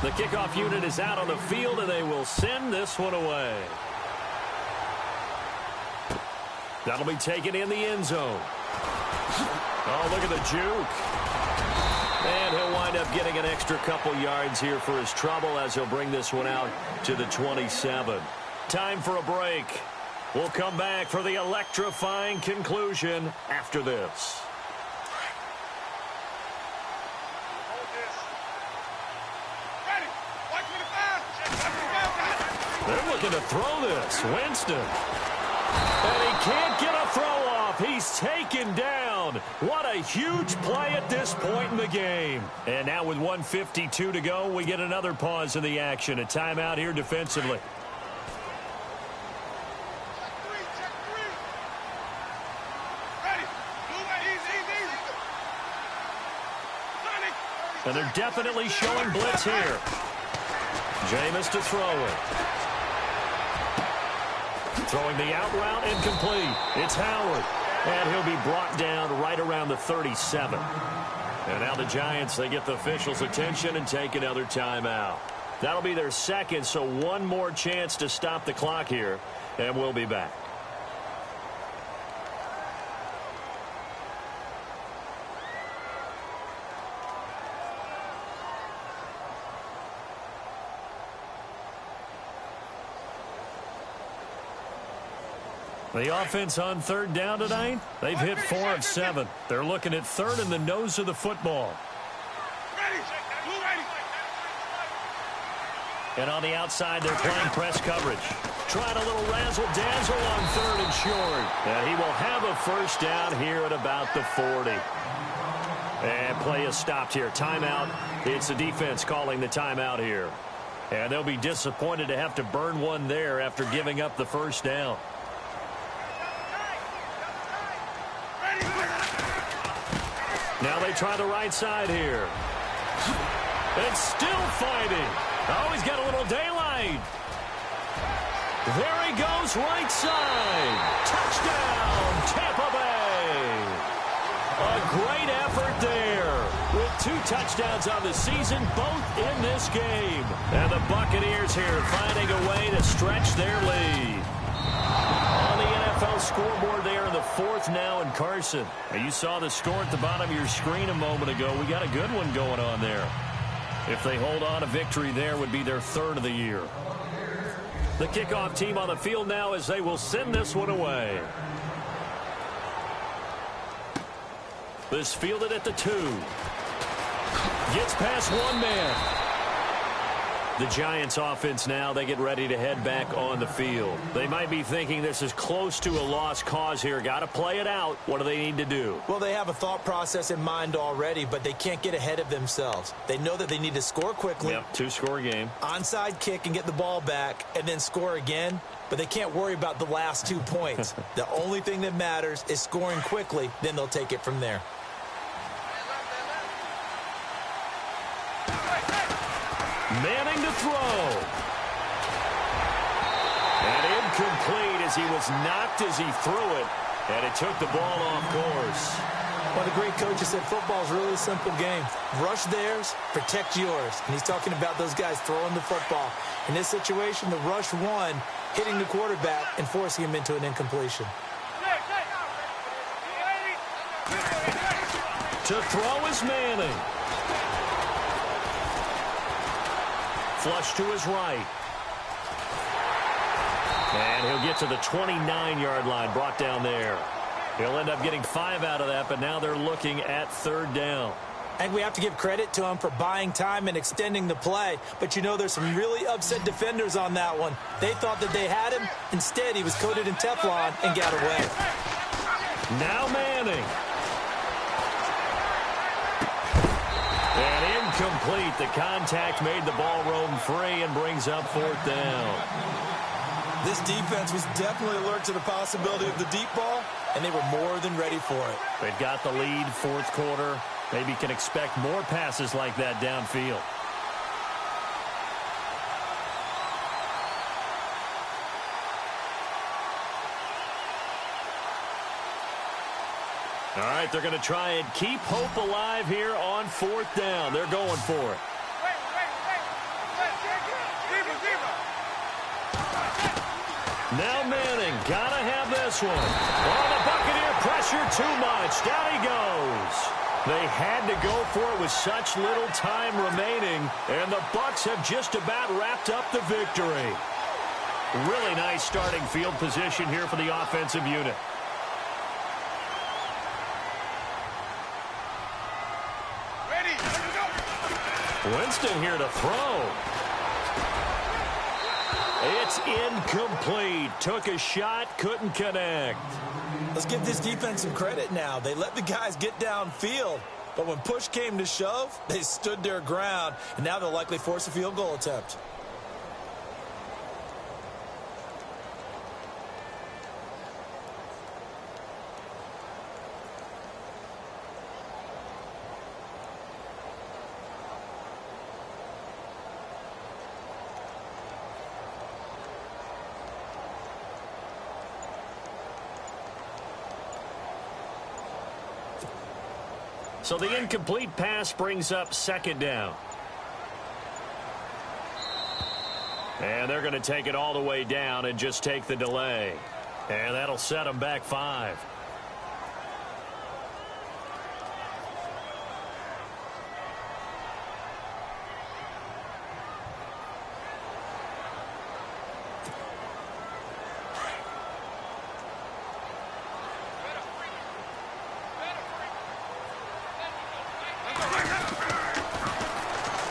The kickoff unit is out on the field, and they will send this one away. That'll be taken in the end zone. Oh, look at the juke. And he'll wind up getting an extra couple yards here for his trouble as he'll bring this one out to the 27. Time for a break. We'll come back for the electrifying conclusion after this. They're looking to throw this. Winston. And he can't get a throw off. He's taken down. What a huge play at this point in the game. And now with 1:52 to go, we get another pause in the action. A timeout here defensively. And they're definitely showing blitz here. Jameis to throw it. Throwing the out route incomplete. It's Howard. And he'll be brought down right around the 37. And now the Giants, they get the officials' attention and take another timeout. That'll be their second, so one more chance to stop the clock here. And we'll be back. The offense on third down tonight, they've hit 4 of 7. They're looking at third in the nose of the football. And on the outside, they're playing press coverage. Trying a little razzle-dazzle on third and short. And he will have a first down here at about the 40. And play is stopped here. Timeout. It's the defense calling the timeout here. And they'll be disappointed to have to burn one there after giving up the first down. Now they try the right side here. And still fighting. Oh, he's got a little daylight. There he goes, right side. Touchdown, Tampa Bay. A great effort there. With 2 touchdowns on the season, both in this game. And the Buccaneers here finding a way to stretch their lead. On the NFL scoreboard there in the 4th now in Carson. And you saw the score at the bottom of your screen a moment ago. We got a good one going on there. If they hold on, a victory there would be their 3rd of the year. The kickoff team on the field now as they will send this one away. This fielded at the 2. Gets past one man. The Giants offense now, they get ready to head back on the field. They might be thinking this is close to a lost cause here. Got to play it out. What do they need to do? Well, they have a thought process in mind already, but they can't get ahead of themselves. They know that they need to score quickly. Yep, 2-score game. Onside kick and get the ball back and then score again. But they can't worry about the last 2 points. The only thing that matters is scoring quickly. Then they'll take it from there. Manning to throw. And incomplete as he was knocked as he threw it. And it took the ball off course. One of the great coaches said football is really a simple game. Rush theirs, protect yours. And he's talking about those guys throwing the football. In this situation, the rush one, hitting the quarterback and forcing him into an incompletion. To throw is Manning. Flush to his right. And he'll get to the 29-yard line, brought down there. He'll end up getting 5 out of that, but now they're looking at 3rd down. I think we have to give credit to him for buying time and extending the play. But, you know, there's some really upset defenders on that one. They thought that they had him. Instead, he was coated in Teflon and got away. Now Manning. And incomplete. The contact made the ball roam free and brings up 4th down. This defense was definitely alert to the possibility of the deep ball, and they were more than ready for it. They've got the lead, 4th quarter. Maybe can expect more passes like that downfield. All right, they're going to try and keep hope alive here on 4th down. They're going for it. Now Manning, gotta have this one. Oh, the Buccaneer pressure too much. Down he goes. They had to go for it with such little time remaining, and the Bucs have just about wrapped up the victory. Really nice starting field position here for the offensive unit. Winston here to throw. It's incomplete. Took a shot, couldn't connect. Let's give this defense some credit now. They let the guys get downfield, but when push came to shove, they stood their ground, and now they'll likely force a field goal attempt. So the incomplete pass brings up 2nd down. And they're going to take it all the way down and just take the delay. And that'll set them back 5.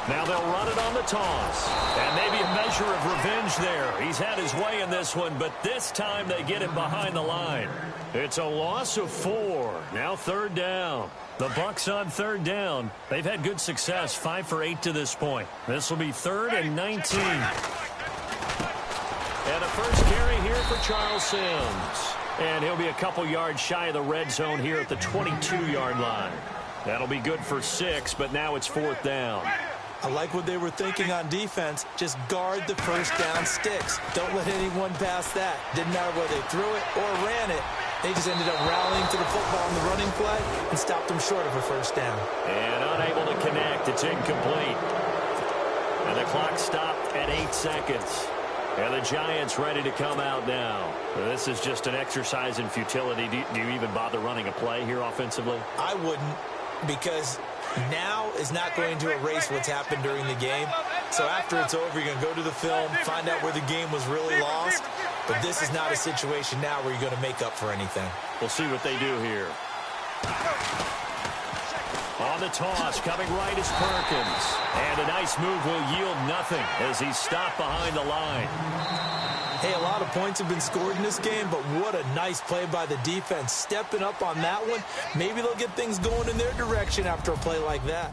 Now they'll run it on the toss. And maybe a measure of revenge there. He's had his way in this one, but this time they get him behind the line. It's a loss of 4. Now 3rd down. The Bucs on 3rd down. They've had good success, 5 for 8 to this point. This will be 3rd and 19. And a first carry here for Charles Sims. And he'll be a couple yards shy of the red zone here at the 22-yard line. That'll be good for 6, but now it's 4th down. I like what they were thinking on defense. Just guard the first down sticks. Don't let anyone pass that. Didn't matter whether they threw it or ran it. They just ended up rallying to the football on the running play and stopped them short of a first down. And unable to connect. It's incomplete. And the clock stopped at 8 seconds. And the Giants ready to come out now. This is just an exercise in futility. Do you even bother running a play here offensively? I wouldn't, because now is not going to erase what's happened during the game. So after it's over, you're going to go to the film, find out where the game was really lost. But this is not a situation now where you're going to make up for anything. We'll see what they do here. On the toss, coming right is Perkins. And a nice move will yield nothing as he's stopped behind the line. Hey, a lot of points have been scored in this game, but what a nice play by the defense. Stepping up on that one. Maybe they'll get things going in their direction after a play like that.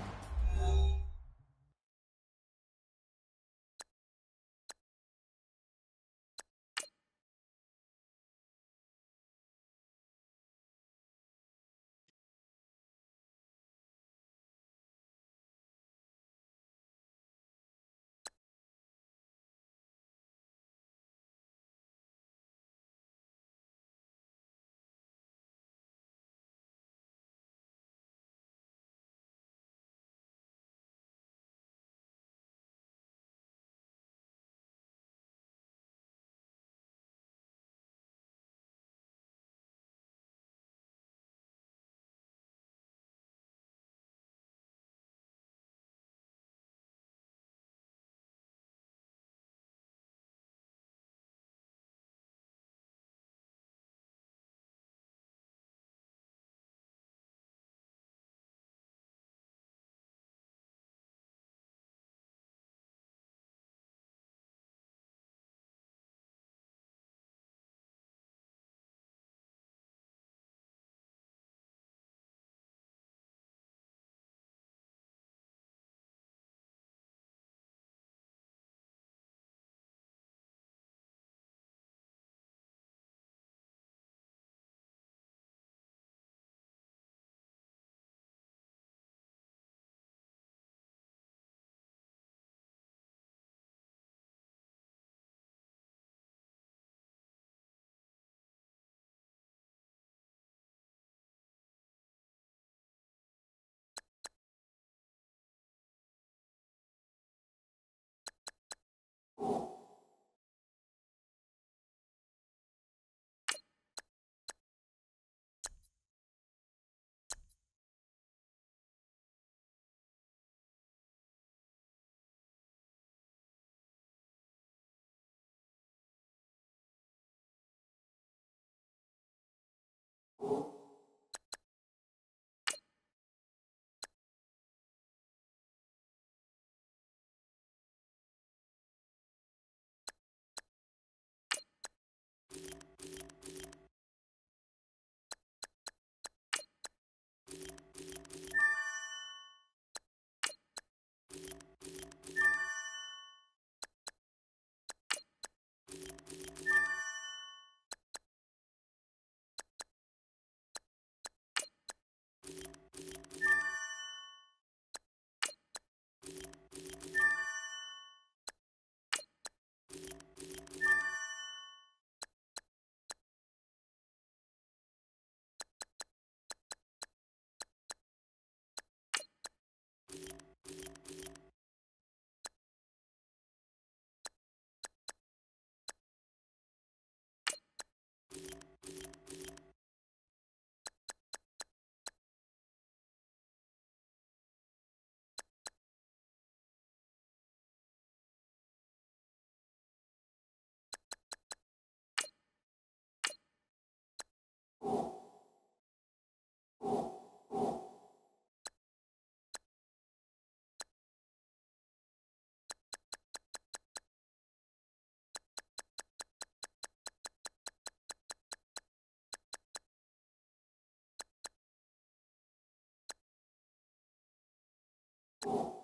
you.